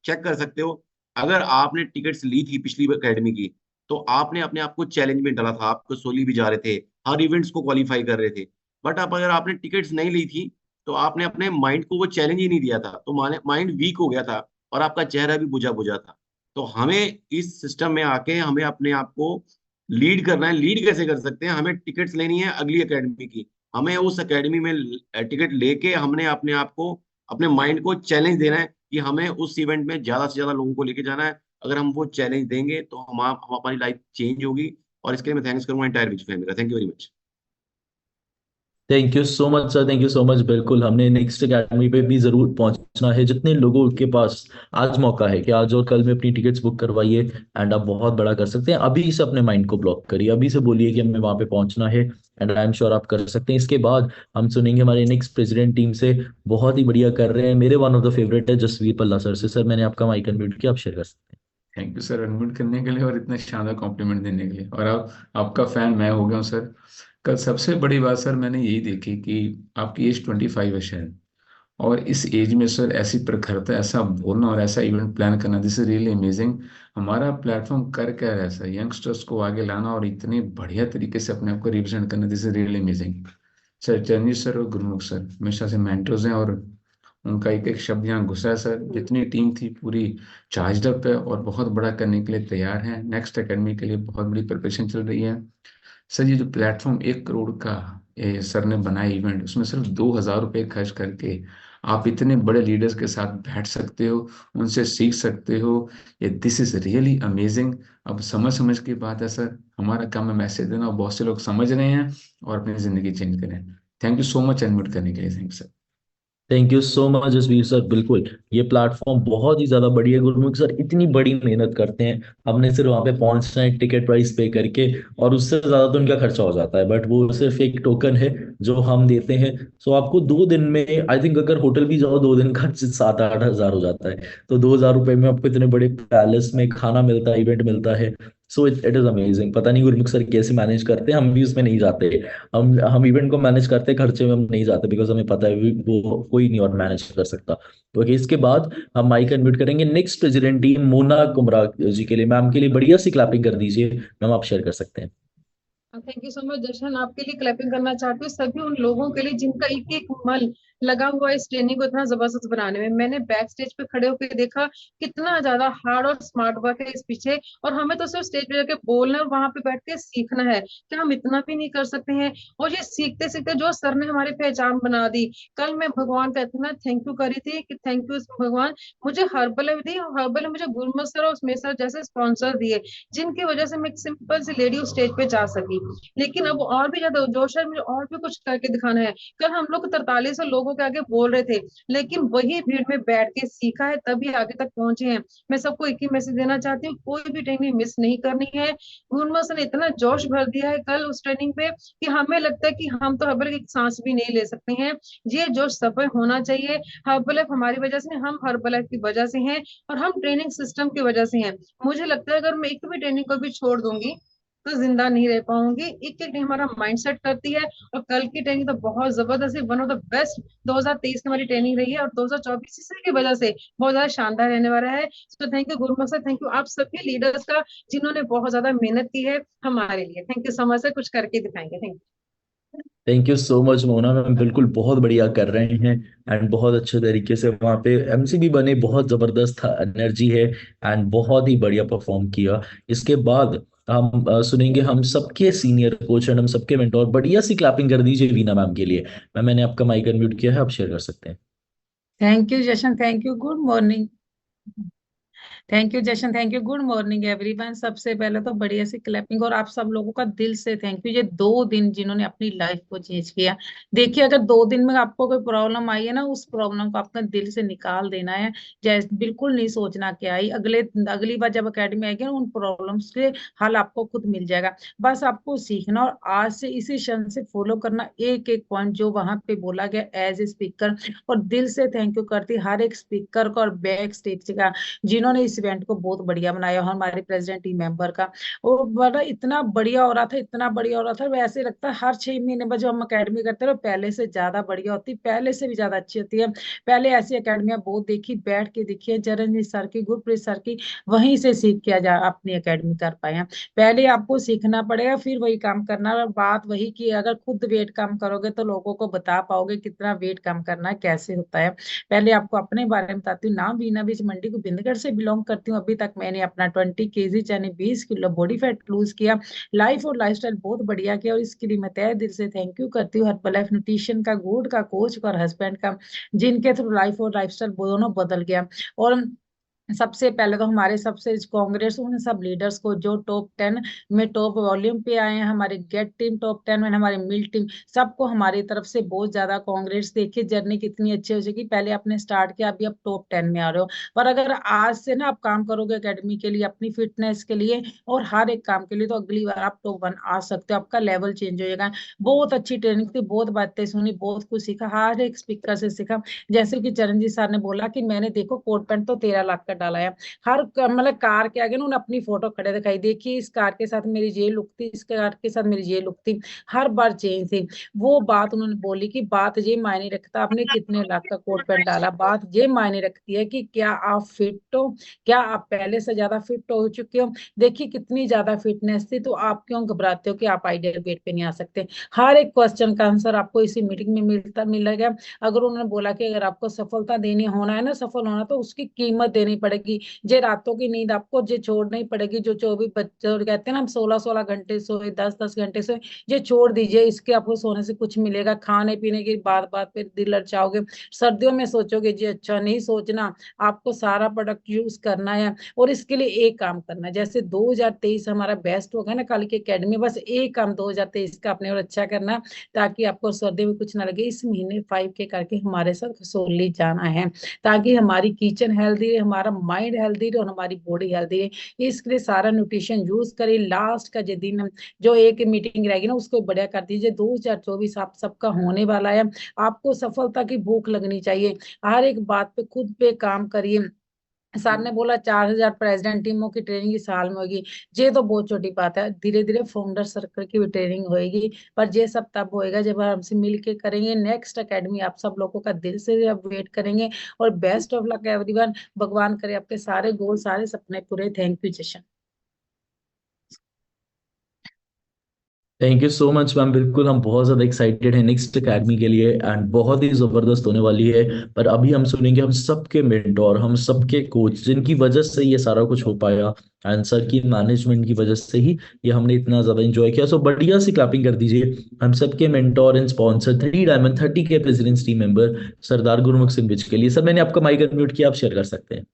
चेक कर सकते हो, अगर आपने टिकट्स ली थी पिछली एकेडमी की, तो आपने अपने आप को चैलेंज में डाला था। आपको सोली भी जा रहे थे, हर इवेंट्स को क्वालिफाई कर रहे थे। बट अब अगर आपने टिकट्स नहीं ली थी तो आपने अपने माइंड को वो चैलेंज ही नहीं दिया था, तो माइंड वीक हो गया था और आपका चेहरा भी बुझा बुझा था। तो हमें इस सिस्टम में आके हमें अपने आप को लीड करना है। लीड कैसे कर सकते हैं? हमें टिकट्स लेनी है अगली एकेडमी की। हमें उस एकेडमी में टिकट लेके हमने अपने आप को, अपने माइंड को चैलेंज देना है कि हमें उस इवेंट में ज्यादा से ज्यादा लोगों को लेके जाना है। अगर हम वो चैलेंज देंगे तो हम हमारी लाइफ चेंज होगी। और इसके लिए मैं थैंक्स करूंगा एंटायर विच फैमिली का। Thank you very much. Thank you so much sir, thank you so much. बिल्कुल हमने नेक्स्ट अकेडमी पे भी जरूर पहुंचना है। जितने लोगों के पास आज मौका है कि आज और कल में अपनी टिकट्स बुक करवाइए एंड आप बहुत बड़ा कर सकते हैं। अभी से अपने माइंड को ब्लॉक करिए, अभी से बोलिए कि हमें वहां पे पहुंचना है एंड आई एम श्योर आप कर सकते हैं। इसके बाद हम सुनेंगे हमारे नेक्स्ट प्रेसिडेंट टीम से, बहुत ही बढ़िया कर रहे हैं। मेरे वन ऑफ द फेवरेट है जसवीर पल्ला सर से। सर मैंने आपका माइक अनम्यूट किया, आप शेयर कर सकते हैं। थैंक यू सर अनम्यूट करने के लिए और इतना शानदार कॉम्प्लीमेंट देने के लिए। और आपका फैन मैं हो गया हूँ सर। कल सबसे बड़ी बात सर मैंने यही देखी कि आपकी एज 25 है शायद, और इस एज में सर ऐसी प्रखरता, ऐसा बोलना और ऐसा इवेंट प्लान करना, दिस इज रियली अमेजिंग। हमारा प्लेटफॉर्म कर क्या रहा है सर, यंगस्टर्स को आगे लाना और इतने बढ़िया तरीके से अपने आप को रिप्रेजेंट करना, this is really amazing. Sir Charanjit sir और गुरमुख सर हमेशा से मेंटर्स हैं, और उनका एक एक शब्द यहाँ घुसा है सर। जितनी टीम थी पूरी चार्ज अप है और बहुत बड़ा करने के लिए तैयार है। नेक्स्ट एकेडमी के लिए बहुत बड़ी प्रिपरेशन चल रही है। सर ये जो प्लेटफॉर्म 1 करोड़ का ये सर ने बनाया इवेंट, उसमें सिर्फ 2,000 रुपये खर्च करके आप इतने बड़े लीडर्स के साथ बैठ सकते हो, उनसे सीख सकते हो। ये दिस इज रियली अमेजिंग। अब समझ समझ की बात है सर, हमारा काम है मैसेज देना, और बहुत से लोग समझ रहे हैं और अपनी जिंदगी चेंज करें। Thank you so much unmute करने के लिए। Thank sir. Thank you so much Jasvir sir. बिल्कुल, ये प्लेटफॉर्म बहुत ही ज्यादा बढ़िया है। गुरमुख सर इतनी बड़ी मेहनत करते हैं, हमने सिर्फ वहां पे पहुंचना है टिकट प्राइस पे करके, और उससे ज्यादा तो उनका खर्चा हो जाता है, बट वो सिर्फ एक टोकन है जो हम देते हैं। सो आपको 2 दिन में आई थिंक अगर होटल भी जाओ 2 दिन का 7-8 हज़ार हो जाता है। तो 2,000 रुपये में आपको इतने बड़े पैलेस में खाना मिलता है, इवेंट मिलता है। So it is amazing. पता नहीं गुरमुख सर कैसे मैनेज करते हैं, हम भी उसमें नहीं जाते। हम इवेंट को मैनेज करते हैं, खर्चे में हम नहीं जाते, बिकॉज हमें पता है वो कोई नहीं और मैनेज कर सकता। तो okay, इसके बाद हम माइक अनम्यूट करेंगे नेक्स्ट प्रेसिडेंट टीम मोना कुमरा जी के लिए। मैम के लिए बढ़िया सी क्लैपिंग कर दीजिए। मैम आप शेयर कर सकते हैं। थैंक यू सो मच जशन, आपके लिए क्लैपिंग करना चाहती हूँ सभी उन लोगों के लिए जिनका एक एक मन लगा हुआ है इस ट्रेनिंग को इतना जबरदस्त बनाने में। मैंने बैक स्टेज पे खड़े होकर देखा कितना ज्यादा हार्ड और स्मार्ट वर्क है इस पीछे, और हमें तो सिर्फ स्टेज पे जाके बोलना है और वहां पे बैठ के सीखना है। क्या हम इतना भी नहीं कर सकते हैं? और ये सीखते सीखते जो सर ने हमारी पहचान बना दी, कल मैं भगवान का इतना थैंक यू करी थी कि थैंक यू भगवान, मुझे हर्बल दी और हर्बल मुझे गुरमत सर और उसमें सर जैसे स्पॉन्सर दिए, जिनकी वजह से मैं एक सिंपल सी लेडी उस स्टेज पे जा सकी। लेकिन अब और भी ज्यादा जोश है, मुझे और भी कुछ करके दिखाना है। कल हम लोग 43 लोगों के आगे बोल रहे थे, लेकिन वही भीड़ में बैठ के सीखा है तभी आगे तक पहुंचे हैं। मैं सबको एक ही मैसेज देना चाहती हूँ, कोई भी ट्रेनिंग मिस नहीं करनी है। गुरमत सर ने इतना जोश भर दिया है कल उस ट्रेनिंग पे कि हमें लगता है कि हम तो हर्बल की सांस भी नहीं ले सकते हैं। ये जोश सब पे होना चाहिए। हर्बल लाइफ हमारी वजह से, हम हर्बल लाइफ की वजह से हैं, और हम ट्रेनिंग सिस्टम की वजह से हैं। मुझे लगता है अगर मैं एक भी ट्रेनिंग को भी छोड़ दूंगी तो जिंदा नहीं रह पाऊंगी। एक एक हमारा माइंड सेट करती है, और कल की ट्रेनिंग तो बहुत जबरदस्त है, वन ऑफ द बेस्ट 2023 की हमारी ट्रेनिंग रही है, और 2024 इसी की वजह से बहुत ज्यादा शानदार रहने वाला है। तो thank you Gurmukh sir, thank you आप सभी लीडर्स का जिन्होंने बहुत ज्यादा मेहनत की है हमारे लिए। Thank you so much sir, कुछ करके दिखाएंगे। Thank you. Thank you so much Mona ma'am, बिल्कुल बहुत बढ़िया कर रहे हैं। एंड बहुत अच्छे तरीके से वहाँ पे एमसीबी बने, बहुत जबरदस्त एनर्जी है, एंड बहुत ही बढ़िया परफॉर्म किया। इसके बाद हम सुनेंगे हम सबके सीनियर कोच एंड हम सबके मेंटोर। बढ़िया सी क्लैपिंग कर दीजिए वीना मैम के लिए। मैम मैंने आपका माइक अनम्यूट किया है, आप शेयर कर सकते हैं। Thank you Jashan, thank you, good morning. Thank you Jashan, thank you, good morning everyone. सबसे पहले तो बढ़िया सी क्लैपिंग, और आप सब लोगों का दिल से थैंक यू। ये 2 दिन जिन्होंने अपनी लाइफ को चेंज किया। देखिए अगर 2 दिन में आपको कोई प्रॉब्लम आई है ना, उस प्रॉब्लम को अपने दिल से निकाल देना है। जैसे बिल्कुल नहीं सोचना क्या आई, अगली बार जब अकेडमी आएगी ना, उन प्रॉब्लम्स के हल आपको खुद मिल जाएगा। बस आपको सीखना और आज से इसी क्षण से फॉलो करना एक एक पॉइंट जो वहां पे बोला गया एज ए स्पीकर। और दिल से थैंक यू करती हर एक स्पीकर को और बैक स्टेज का जिन्होंने इस इवेंट को बहुत बढ़िया बनाया, हमारे प्रेसिडेंट टीम मेंबर का। और बड़ा इतना बढ़िया हो रहा था, इतना बढ़िया हो रहा था, वैसे लगता है हर 6 महीने में जो हम अकेडमी करते हैं पहले से ज्यादा बढ़िया होती, पहले से भी ज्यादा अच्छी होती है। पहले ऐसी अकेडमियां बहुत देखी, बैठ के देखी है, चरणजीत सर की, गुरप्रीत सर की, वहीं से सीख के जा अपनी अकेडमी कर पाए हैं। पहले आपको सीखना पड़ेगा, फिर वही काम करना। और बात वही कि अगर खुद वेट कम करोगे तो लोगों को बता पाओगे कितना वेट कम करना है, कैसे होता है। पहले आपको अपने बारे में बताती हूँ। नाम बीना बीच मंडी को बिंदगढ़ से बिलोंग करती हूँ। अभी तक मैंने अपना 20 kg यानी 20 किलो बॉडी फैट लूज किया। लाइफ और लाइफस्टाइल बहुत बढ़िया किया, और इसके लिए मैं तहे दिल से थैंक यू करती हूँ हर्बल लाइफ न्यूट्रिशन का, गोड का, कोच का और हस्बैंड का, जिनके थ्रू लाइफ और लाइफस्टाइल दोनों बदल गया। और सबसे पहले तो हमारे सबसे कांग्रेस उन सब लीडर्स को जो टॉप 10 में टॉप वॉल्यूम पे आए हैं। हमारे गेट टीम टॉप 10 में, हमारे मिल टीम, सबको हमारी तरफ से बहुत ज्यादा कांग्रेस। देखिए जर्नी कितनी अच्छी हो चुकी, पहले आपने स्टार्ट किया, अभी आप टॉप 10 में आ रहे हो। पर अगर आज से ना आप काम करोगे एकेडमी के लिए, अपनी फिटनेस के लिए और हर एक काम के लिए, तो अगली बार आप टॉप 1 आ सकते हो। आपका लेवल चेंज हो जाएगा। बहुत अच्छी ट्रेनिंग थी, बहुत बातें सुनी, बहुत कुछ सीखा, हर एक स्पीकर से सीखा। जैसे कि चरणजीत सर ने बोला कि मैंने देखो कोट पैंट तो 13 लाख का डाला है। हर मतलब कार के आगे ना उन्हें अपनी फोटो खड़े दिखाई, देखिए इस कार के साथ मेरी ये लुक थी, इस कार के साथ मेरी ये लुक थी, हर बार चेंज थी। वो बात उन्होंने बोली कि बात ये मायने रखता आपने कितने लाख का कोट पैंट डाला, बात ये मायने रखती है कि क्या आप फिट हो, क्या आप पहले से ज्यादा फिट हो चुके हो। देखिए कितनी ज्यादा फिटनेस थी, तो आप क्यों घबराते हो कि आप आइडियल वेट पे नहीं आ सकते। हर एक क्वेश्चन का आंसर आपको इसी मीटिंग में मिलेगा। अगर उन्होंने बोला कि अगर आपको सफलता देनी होना है ना, सफल होना, तो उसकी कीमत देनी पड़ेगी। जे रातों की नींद आपको जे छोड़नी पड़ेगी, जो 24 बच्चे कहते हैं ना हम 16-16 घंटे सोए, 10-10 घंटे सोए, ये छोड़ दीजिए। इसके आपको सोने से कुछ मिलेगा, खाने पीने की बात बात पे दिल ललचाओगे, सर्दियों में सोचोगे जी अच्छा, नहीं सोचना, आपको सारा प्रोडक्ट यूज करना है। और इसके लिए एक काम करना है, जैसे 2023 हमारा बेस्ट होगा ना कल की एकेडमी, बस एक काम 2023 का अपने और अच्छा करना, ताकि आपको सर्दी में कुछ ना लगे। इस महीने 5 के करके हमारे साथ कसोली जाना है, ताकि हमारी किचन हेल्दी रहे, हमारा माइंड हेल्दी रहे और हमारी बॉडी हेल्दी रहे। इसके लिए सारा न्यूट्रिशन यूज करें। लास्ट का जो दिन जो एक मीटिंग रहेगी ना, उसको बढ़िया कर दीजिए। 2024 आप सबका होने वाला है। आपको सफलता की भूख लगनी चाहिए। हर एक बात पे खुद पे काम करिए। सर ने बोला 4000 प्रेसिडेंट टीमों की ट्रेनिंग इस साल में होगी, ये तो बहुत छोटी बात है। धीरे धीरे फाउंडर सर्कल की भी ट्रेनिंग होगी, पर ये सब तब होएगा जब हमसे मिल के करेंगे। नेक्स्ट एकेडमी आप सब लोगों का दिल से अब वेट करेंगे। और बेस्ट ऑफ लक एवरीवन। भगवान करे आपके सारे गोल सारे सपने पूरे। Thank you Jashan. Thank you so much ma'am. बिल्कुल हम बहुत ज़्यादा एक्साइटेड हैं नेक्स्ट एकेडमी के लिए एंड बहुत ही ज़बरदस्त होने वाली है। पर अभी हम सुनेंगे हम सबके मेंटोर, हम सबके कोच, जिनकी वजह से ये सारा कुछ हो पाया एंड सर की मैनेजमेंट की वजह से ही ये हमने इतना ज़्यादा एंजॉय किया। सो बढ़िया सी क्लैपिंग कर दीजिए हम सबके मेंटोर एंड स्पॉन्सर 3 डायमंड 30 के प्रेसिडेंट्स टीम मेंबर सरदार गुरमुख सिंह विज के लिए। सर मैंने आपका माइक अनम्यूट किया, आप शेयर कर सकते हैं।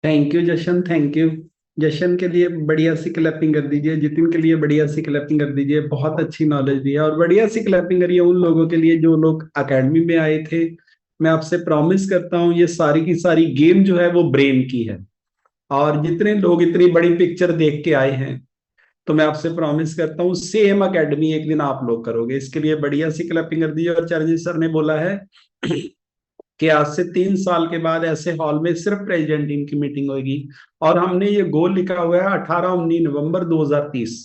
Thank you Jashan, thank you. Jashan के लिए बढ़िया सी क्लैपिंग कर दीजिए, जितिन के लिए बढ़िया सी क्लैपिंग कर दीजिए, बहुत अच्छी नॉलेज दी है। और बढ़िया सी क्लैपिंग करिए उन लोगों के लिए जो लोग एकेडमी में आए थे। मैं आपसे प्रॉमिस करता हूँ ये सारी की सारी गेम जो है वो ब्रेन की है, और जितने लोग इतनी बड़ी पिक्चर देख के आए हैं, तो मैं आपसे प्रॉमिस करता हूँ सेम एकेडमी एक दिन आप लोग करोगे। इसके लिए बढ़िया सी क्लैपिंग कर दीजिए। और चरणजीत सर ने बोला है कि आज से 3 साल के बाद ऐसे हॉल में सिर्फ प्रेसिडेंट टीम की मीटिंग होगी, और हमने ये गोल लिखा हुआ है 18-19 नवंबर 2030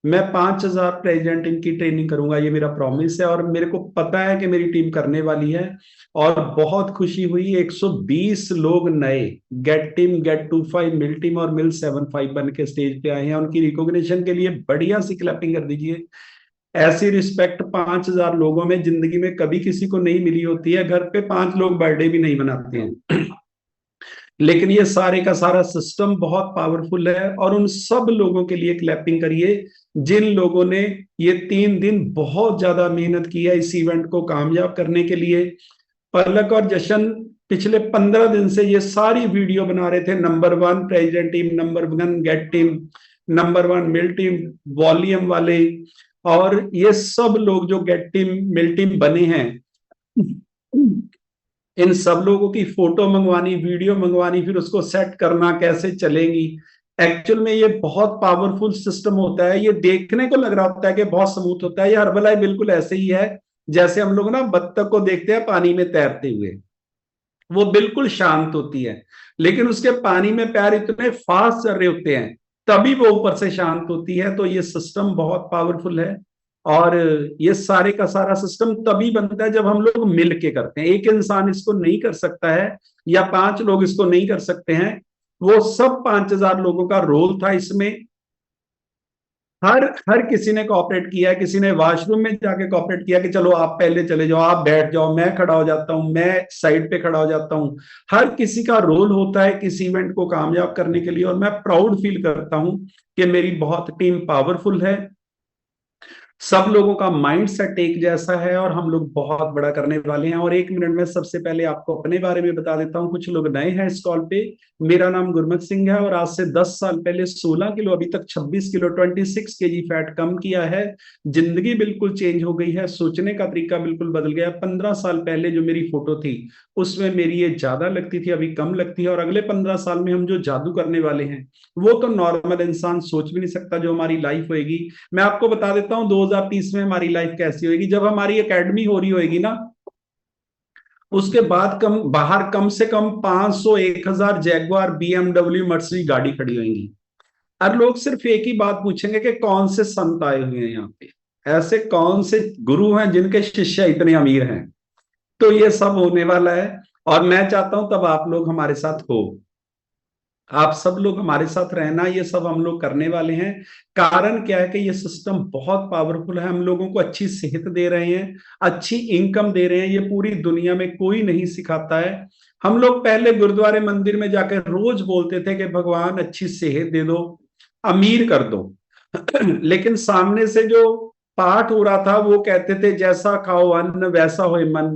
मैं 5000 प्रेसिडेंट टीम की ट्रेनिंग करूंगा। ये मेरा प्रॉमिस है, और मेरे को पता है कि मेरी टीम करने वाली है। और बहुत खुशी हुई 120 लोग नए गेट टीम, गेट 25, मिल टीम और मिल 75 बन के स्टेज पे आए हैं। उनकी रिकॉग्निशन के लिए बढ़िया सी क्लैपिंग कर दीजिए। ऐसी रिस्पेक्ट 5000 लोगों में जिंदगी में कभी किसी को नहीं मिली होती है। घर पे 5 लोग बर्थडे भी नहीं मनाते हैं लेकिन ये सारे का सारा सिस्टम बहुत पावरफुल है। और उन सब लोगों के लिए क्लैपिंग करिए जिन लोगों ने ये 3 दिन बहुत ज्यादा मेहनत की है इस इवेंट को कामयाब करने के लिए। पलक और जशन पिछले 15 दिन से ये सारी वीडियो बना रहे थे। Number 1 president team, number 1 get team, number 1 मिल टीम, वॉल्यूम वाले। और ये सब लोग जो गेट टीम मिल टीम बने हैं, इन सब लोगों की फोटो मंगवानी, वीडियो मंगवानी, फिर उसको सेट करना कैसे चलेंगी। एक्चुअल में ये बहुत पावरफुल सिस्टम होता है। ये देखने को लग रहा होता है कि बहुत स्मूथ होता है। ये हर्बलाइफ बिल्कुल ऐसे ही है जैसे हम लोग ना बत्तख को देखते हैं पानी में तैरते हुए। वो बिल्कुल शांत होती है, लेकिन उसके पानी में पैर इतने फास्ट चल रहे होते हैं तभी वो ऊपर से शांत होती है। तो ये सिस्टम बहुत पावरफुल है, और ये सारे का सारा सिस्टम तभी बनता है जब हम लोग मिल के करते हैं। एक इंसान इसको नहीं कर सकता है, या 5 लोग इसको नहीं कर सकते हैं। वो सब 5000 लोगों का रोल था इसमें। हर किसी ने कोऑपरेट किया है। किसी ने वॉशरूम में जाके कोऑपरेट किया कि चलो आप पहले चले जाओ, आप बैठ जाओ, मैं खड़ा हो जाता हूं, मैं साइड पे खड़ा हो जाता हूं। हर किसी का रोल होता है किसी इवेंट को कामयाब करने के लिए। और मैं प्राउड फील करता हूं कि मेरी बहुत टीम पावरफुल है। सब लोगों का माइंड सेट एक जैसा है, और हम लोग बहुत बड़ा करने वाले हैं। और 1 मिनट में सबसे पहले आपको अपने बारे में बता देता हूं। कुछ लोग नए हैं इस कॉल पे। मेरा नाम गुरमुख सिंह है, और आज से 10 साल पहले 16 किलो, अभी तक 26 किलो 26 केजी फैट कम किया है। जिंदगी बिल्कुल चेंज हो गई है, सोचने का तरीका बिल्कुल बदल गया। 15 साल पहले जो मेरी फोटो थी उसमें मेरी ये ज्यादा लगती थी, अभी कम लगती है। और अगले 15 साल में हम जो जादू करने वाले हैं वो तो नॉर्मल इंसान सोच भी नहीं सकता जो हमारी लाइफ होगी। मैं आपको बता देता हूं 2030 में हमारी लाइफ कैसी होगी। जब हमारी एकेडमी हो रही होगी ना, उसके बाद बाहर कम से कम 500 1000 जैगवार BMW मर्सिडीज गाड़ी खड़ी होंगी। और लोग सिर्फ एक ही बात पूछेंगे कि कौन से संत आए हुए हैं यहाँ पे, ऐसे कौन से गुरु हैं जिनके शिष्य इतने अमीर हैं। तो ये सब होने वाला है और मैं चाहता हूं तब आप लोग हमारे साथ हो, आप सब लोग हमारे साथ रहना, ये सब हम लोग करने वाले हैं। कारण क्या है कि ये सिस्टम बहुत पावरफुल है, हम लोगों को अच्छी सेहत दे रहे हैं, अच्छी इनकम दे रहे हैं, ये पूरी दुनिया में कोई नहीं सिखाता है। हम लोग पहले गुरुद्वारे मंदिर में जाकर रोज बोलते थे कि भगवान अच्छी सेहत दे दो, अमीर कर दो लेकिन सामने से जो पाठ हो रहा था वो कहते थे जैसा खाओ अन्न वैसा होए मन,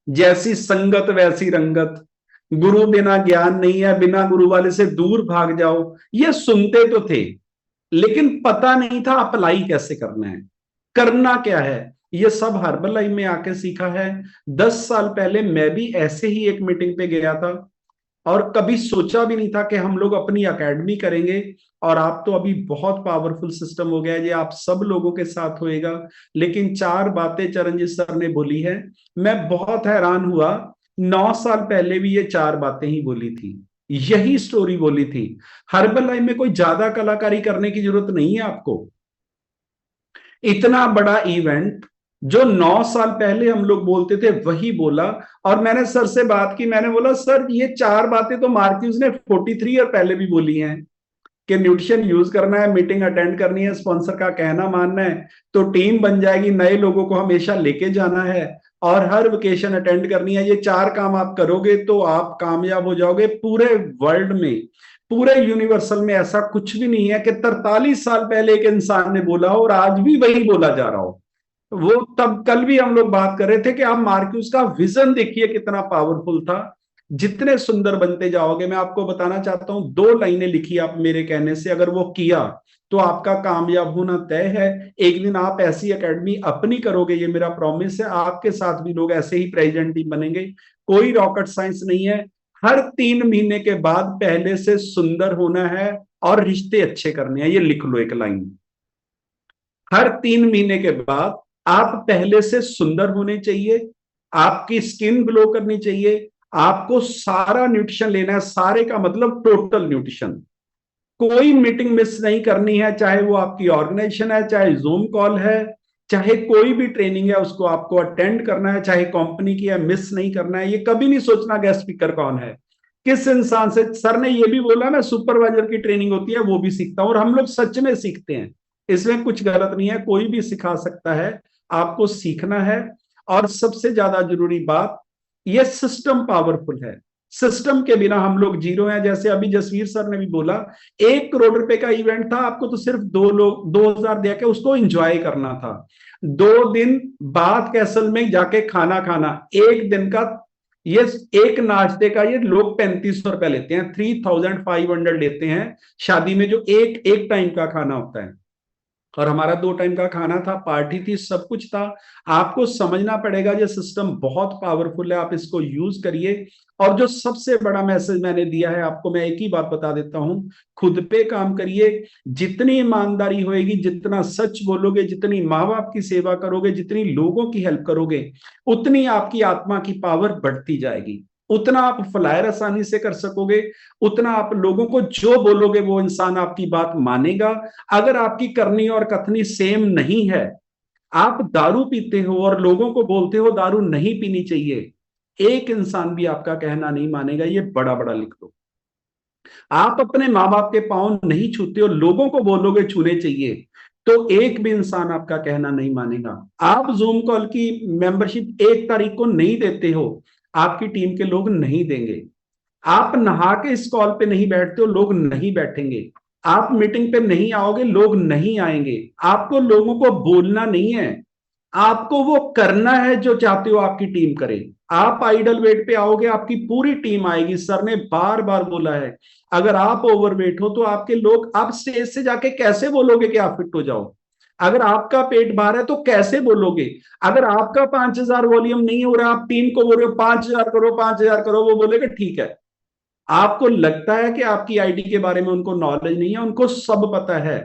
जैसी संगत वैसी रंगत, गुरु बिना ज्ञान नहीं है, बिना गुरु वाले से दूर भाग जाओ। ये सुनते तो थे लेकिन पता नहीं था अप्लाई कैसे करना है, करना क्या है। ये सब हर्बल लाइफ में आके सीखा है। 10 साल पहले मैं भी ऐसे ही एक मीटिंग पे गया था और कभी सोचा भी नहीं था कि हम लोग अपनी एकेडमी करेंगे। और आप तो अभी बहुत पावरफुल सिस्टम हो गया है, ये आप सब लोगों के साथ होएगा। लेकिन 4 बातें चरणजीत सर ने बोली है, मैं बहुत हैरान हुआ। 9 साल पहले भी ये 4 बातें ही बोली थी, यही स्टोरी बोली थी। हर्बल लाइफ में कोई ज्यादा कलाकारी करने की जरूरत नहीं है आपको। इतना बड़ा इवेंट जो 9 साल पहले हम लोग बोलते थे वही बोला। और मैंने सर से बात की, मैंने बोला सर ये 4 बातें तो मार्क्यूज ने 43 ईयर पहले भी बोली हैं कि न्यूट्रिशन यूज करना है, मीटिंग अटेंड करनी है, स्पॉन्सर का कहना मानना है, तो टीम बन जाएगी, नए लोगों को हमेशा लेके जाना है और हर वेकेशन अटेंड करनी है। ये 4 काम आप करोगे तो आप कामयाब हो जाओगे। पूरे वर्ल्ड में, पूरे यूनिवर्सल में ऐसा कुछ भी नहीं है कि 43 साल पहले एक इंसान ने बोला हो और आज भी वही बोला जा रहा हो। वो तब कल भी हम लोग बात कर रहे थे कि आप मार्क्यूस का विजन देखिए कितना पावरफुल था। जितने सुंदर बनते जाओगे, मैं आपको बताना चाहता हूं 2 लाइनें लिखी आप मेरे कहने से, अगर वो किया तो आपका कामयाब होना तय है। एक दिन आप ऐसी एकेडमी अपनी करोगे, ये मेरा प्रॉमिस है। आपके साथ भी लोग ऐसे ही प्रेजेंट टीम बनेंगे। कोई रॉकेट साइंस नहीं है। हर 3 महीने के बाद पहले से सुंदर होना है और रिश्ते अच्छे करने हैं। ये लिख लो एक लाइन, हर 3 महीने के बाद आप पहले से सुंदर होने चाहिए, आपकी स्किन ग्लो करनी चाहिए, आपको सारा न्यूट्रिशन लेना है, सारे का मतलब टोटल न्यूट्रिशन। कोई मीटिंग मिस नहीं करनी है, चाहे वो आपकी ऑर्गेनाइजेशन है, चाहे जूम कॉल है, चाहे कोई भी ट्रेनिंग है उसको आपको अटेंड करना है, चाहे कंपनी की है, मिस नहीं करना है। ये कभी नहीं सोचना गेस्ट स्पीकर कौन है, किस इंसान से। सर ने ये भी बोला मैं सुपरवाइजर की ट्रेनिंग होती है वो भी सीखता हूं, और हम लोग सच में सीखते हैं, इसमें कुछ गलत नहीं है, कोई भी सिखा सकता है, आपको सीखना है। और सबसे ज्यादा जरूरी बात, ये सिस्टम पावरफुल है, सिस्टम के बिना हम लोग जीरो हैं। जैसे अभी जसवीर सर ने भी बोला 1 करोड़ रुपए का इवेंट था, आपको तो सिर्फ 2000 दे के उसको एंजॉय करना था। 2 दिन बाद कैसल में जाके खाना खाना, 1 दिन का, ये एक नाश्ते का ये लोग 3500 रुपए लेते हैं, 3500 लेते हैं शादी में, जो एक टाइम का खाना होता है। और हमारा 2 टाइम का खाना था, पार्टी थी, सब कुछ था। आपको समझना पड़ेगा ये सिस्टम बहुत पावरफुल है, आप इसको यूज करिए। और जो सबसे बड़ा मैसेज मैंने दिया है आपको, मैं एक ही बात बता देता हूं, खुद पे काम करिए। जितनी ईमानदारी होएगी, जितना सच बोलोगे, जितनी माँ बाप की सेवा करोगे, जितनी लोगों की हेल्प करोगे, उतनी आपकी आत्मा की पावर बढ़ती जाएगी, उतना आप फ्लायर आसानी से कर सकोगे, उतना आप लोगों को जो बोलोगे वो इंसान आपकी बात मानेगा। अगर आपकी करनी और कथनी सेम नहीं है, आप दारू पीते हो और लोगों को बोलते हो दारू नहीं पीनी चाहिए, एक इंसान भी आपका कहना नहीं मानेगा, ये बड़ा बड़ा लिख दो। आप अपने माँ बाप के पांव नहीं छूते हो, लोगों को बोलोगे छूने चाहिए, तो एक भी इंसान आपका कहना नहीं मानेगा। आप जूम कॉल की मेंबरशिप 1 तारीख को नहीं देते हो, आपकी टीम के लोग नहीं देंगे। आप नहा के इस कॉल पे नहीं बैठते हो, लोग नहीं बैठेंगे। आप मीटिंग पे नहीं आओगे, लोग नहीं आएंगे। आपको लोगों को बोलना नहीं है, आपको वो करना है जो चाहते हो आपकी टीम करे। आप आइडल वेट पे आओगे, आपकी पूरी टीम आएगी। सर ने बार बार बोला है, अगर आप ओवरवेट हो तो आपके लोग, आप स्टेज से जाके कैसे बोलोगे कि आप फिट हो जाओ? अगर आपका पेट बाहर है तो कैसे बोलोगे? अगर आपका 5000 वॉल्यूम नहीं हो रहा, आप टीम को बोल रहे हो 5000 करो 5000 करो, वो बोलेगा ठीक है। आपको लगता है कि आपकी आईडी के बारे में उनको नॉलेज नहीं है, उनको सब पता है।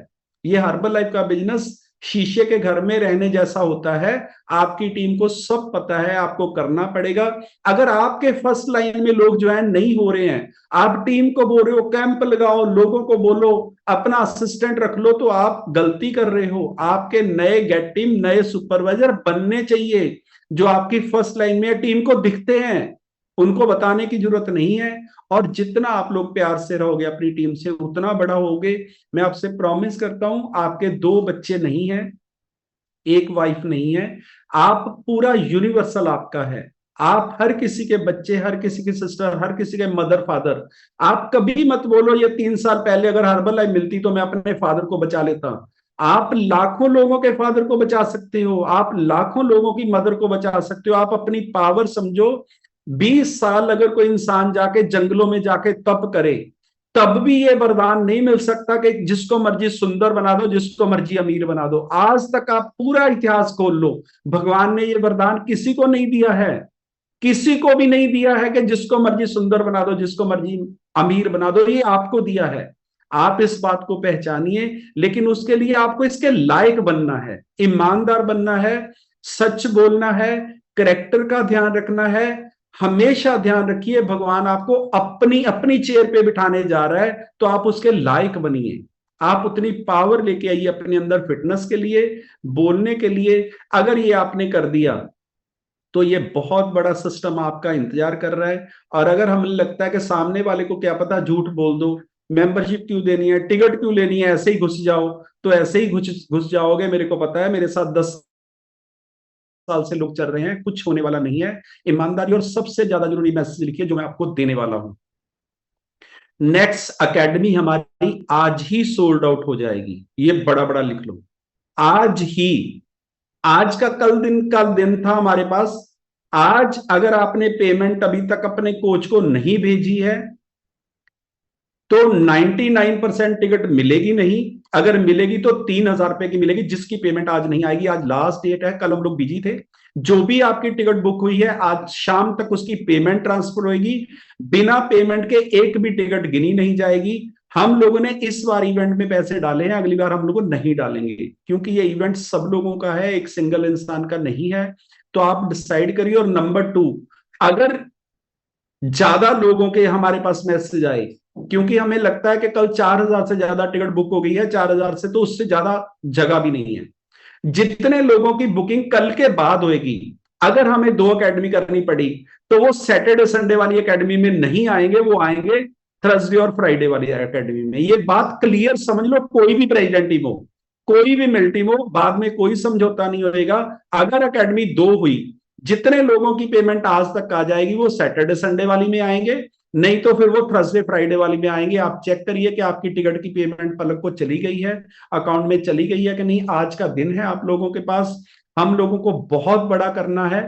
ये हर्बल लाइफ का बिजनेस शीशे के घर में रहने जैसा होता है। आपकी टीम को सब पता है, आपको करना पड़ेगा। अगर आपके फर्स्ट लाइन में लोग ज्वाइन नहीं हो रहे हैं, आप टीम को बोल रहे हो कैंप लगाओ, लोगों को बोलो अपना असिस्टेंट रख लो, तो आप गलती कर रहे हो। आपके नए गेट टीम, नए सुपरवाइजर बनने चाहिए जो आपकी फर्स्ट लाइन में टीम को दिखते हैं, उनको बताने की जरूरत नहीं है। और जितना आप लोग प्यार से रहोगे अपनी टीम से, उतना बड़ा होगे। मैं आपसे प्रॉमिस करता हूं, आपके 2 बच्चे नहीं है, 1 वाइफ नहीं है, आप पूरा यूनिवर्सल आपका है। आप हर किसी के बच्चे, हर किसी की सिस्टर, हर किसी के मदर फादर। आप कभी मत बोलो ये 3 साल पहले अगर हर्बल लाइफ मिलती तो मैं अपने फादर को बचा लेता। आप लाखों लोगों के फादर को बचा सकते हो, आप लाखों लोगों की मदर को बचा सकते हो। आप अपनी पावर समझो। 20 साल अगर कोई इंसान जाके जंगलों में जाके तप करे, तब भी ये वरदान नहीं मिल सकता कि जिसको मर्जी सुंदर बना दो, जिसको मर्जी अमीर बना दो। आज तक आप पूरा इतिहास खोल लो, भगवान ने ये वरदान किसी को नहीं दिया है, किसी को भी नहीं दिया है कि जिसको मर्जी सुंदर बना दो, जिसको मर्जी अमीर बना दो। ये आपको दिया है, आप इस बात को पहचानिए। लेकिन उसके लिए आपको इसके लायक बनना है, ईमानदार बनना है, सच बोलना है, करेक्टर का ध्यान रखना है। हमेशा ध्यान रखिए, भगवान आपको अपनी अपनी चेयर पे बिठाने जा रहा है, तो आप उसके लायक बनिए। आप उतनी पावर लेके आइए अपने अंदर, फिटनेस के लिए, बोलने के लिए। अगर ये आपने कर दिया तो ये बहुत बड़ा सिस्टम आपका इंतजार कर रहा है। और अगर हमें लगता है कि सामने वाले को क्या पता, झूठ बोल दो, मेंबरशिप क्यों देनी है, टिकट क्यों लेनी है, ऐसे ही घुस जाओ, तो ऐसे ही घुस जाओगे। मेरे को पता है, मेरे साथ 10 साल से लोग चल रहे हैं, कुछ होने वाला नहीं है। ईमानदारी और सबसे ज्यादा जरूरी मैसेज लिखिए जो मैं आपको देने वाला हूं। नेक्स्ट एकेडमी हमारी आज ही सोल्ड आउट हो जाएगी, ये बड़ा बड़ा लिख लो। आज ही, आज का कल दिन था हमारे पास। आज अगर आपने पेमेंट अभी तक अपने कोच को नहीं भेजी है तो 99% टिकट मिलेगी नहीं। अगर मिलेगी तो 3,000 रुपए की मिलेगी, जिसकी पेमेंट आज नहीं आएगी। आज लास्ट डेट है, कल हम लोग बिजी थे। जो भी आपकी टिकट बुक हुई है, आज शाम तक उसकी पेमेंट ट्रांसफर होगी। बिना पेमेंट के एक भी टिकट गिनी नहीं जाएगी। हम लोगों ने इस बार इवेंट में पैसे डाले हैं, अगली बार हम लोग नहीं डालेंगे, क्योंकि ये इवेंट सब लोगों का है, एक सिंगल इंसान का नहीं है। तो आप डिसाइड करिए। और नंबर 2, अगर ज्यादा लोगों के हमारे पास मैसेज आए, क्योंकि हमें लगता है कि कल 4,000 से ज्यादा टिकट बुक हो गई है, 4,000 से तो उससे ज्यादा जगह भी नहीं है। जितने लोगों की बुकिंग कल के बाद होगी, अगर हमें 2 अकेडमी करनी पड़ी तो वो सैटरडे संडे वाली अकेडमी में नहीं आएंगे, वो आएंगे थर्सडे और फ्राइडे वाली एकेडमी में। ये बात क्लियर समझ लो। कोई भी प्रेसिडेंट टीम हो, कोई भी मिल टीम हो, बाद में कोई समझौता नहीं होगा। अगर अकेडमी 2 हुई, जितने लोगों की पेमेंट आज तक आ जाएगी वो सैटरडे संडे वाली में आएंगे, नहीं तो फिर वो थर्सडे फ्राइडे वाली में आएंगे। आप चेक करिए कि आपकी टिकट की पेमेंट पलक को चली गई है, अकाउंट में चली गई है कि नहीं। आज का दिन है आप लोगों के पास। हम लोगों को बहुत बड़ा करना है।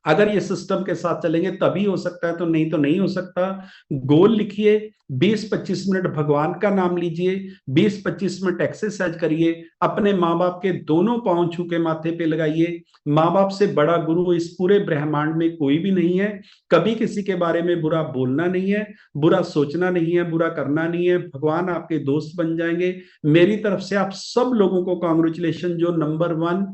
अगर ये सिस्टम के साथ चलेंगे तभी हो सकता है, तो नहीं तो नहीं हो सकता। गोल लिखिए, 20-25 मिनट भगवान का नाम लीजिए, 20-25 मिनट एक्सरसाइज करिए, अपने माँ बाप के दोनों पांव छू के माथे पे लगाइए। माँ बाप से बड़ा गुरु इस पूरे ब्रह्मांड में कोई भी नहीं है। कभी किसी के बारे में बुरा बोलना नहीं है, बुरा सोचना नहीं है, बुरा करना नहीं है। भगवान आपके दोस्त बन जाएंगे। मेरी तरफ से आप सब लोगों को कॉन्ग्रेचुलेशन, जो नंबर 1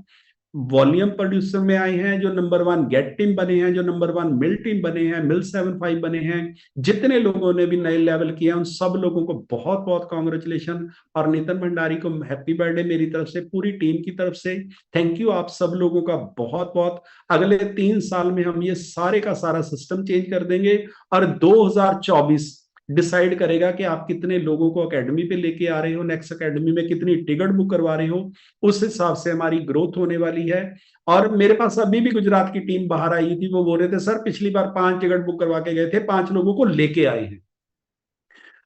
वॉल्यूम प्रोड्यूसर में आए हैं, जो नंबर 1 गेट टीम बने हैं, जो नंबर 1 मिल टीम बने हैं, मिल 75 बने हैं, जितने लोगों ने भी नए लेवल किया, उन सब लोगों को बहुत बहुत कॉन्ग्रेचुलेशन। और नितिन भंडारी को हैप्पी बर्थडे मेरी तरफ से, पूरी टीम की तरफ से। थैंक यू आप सब लोगों का बहुत बहुत। अगले 3 साल में हम ये सारे का सारा सिस्टम चेंज कर देंगे और 2024 डिसाइड करेगा कि आप कितने लोगों को एकेडमी पे लेके आ रहे हो, नेक्स्ट एकेडमी में कितनी टिकट बुक करवा रहे हो। उस हिसाब से हमारी ग्रोथ होने वाली है। और मेरे पास अभी भी गुजरात की टीम बाहर आई थी, वो बोल रहे थे सर पिछली बार 5 टिकट बुक करवा के गए थे, 5 लोगों को लेके आए हैं।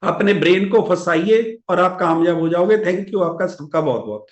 अपने ब्रेन को फंसाइए और आप कामयाब हो जाओगे। थैंक यू आपका सबका बहुत बहुत।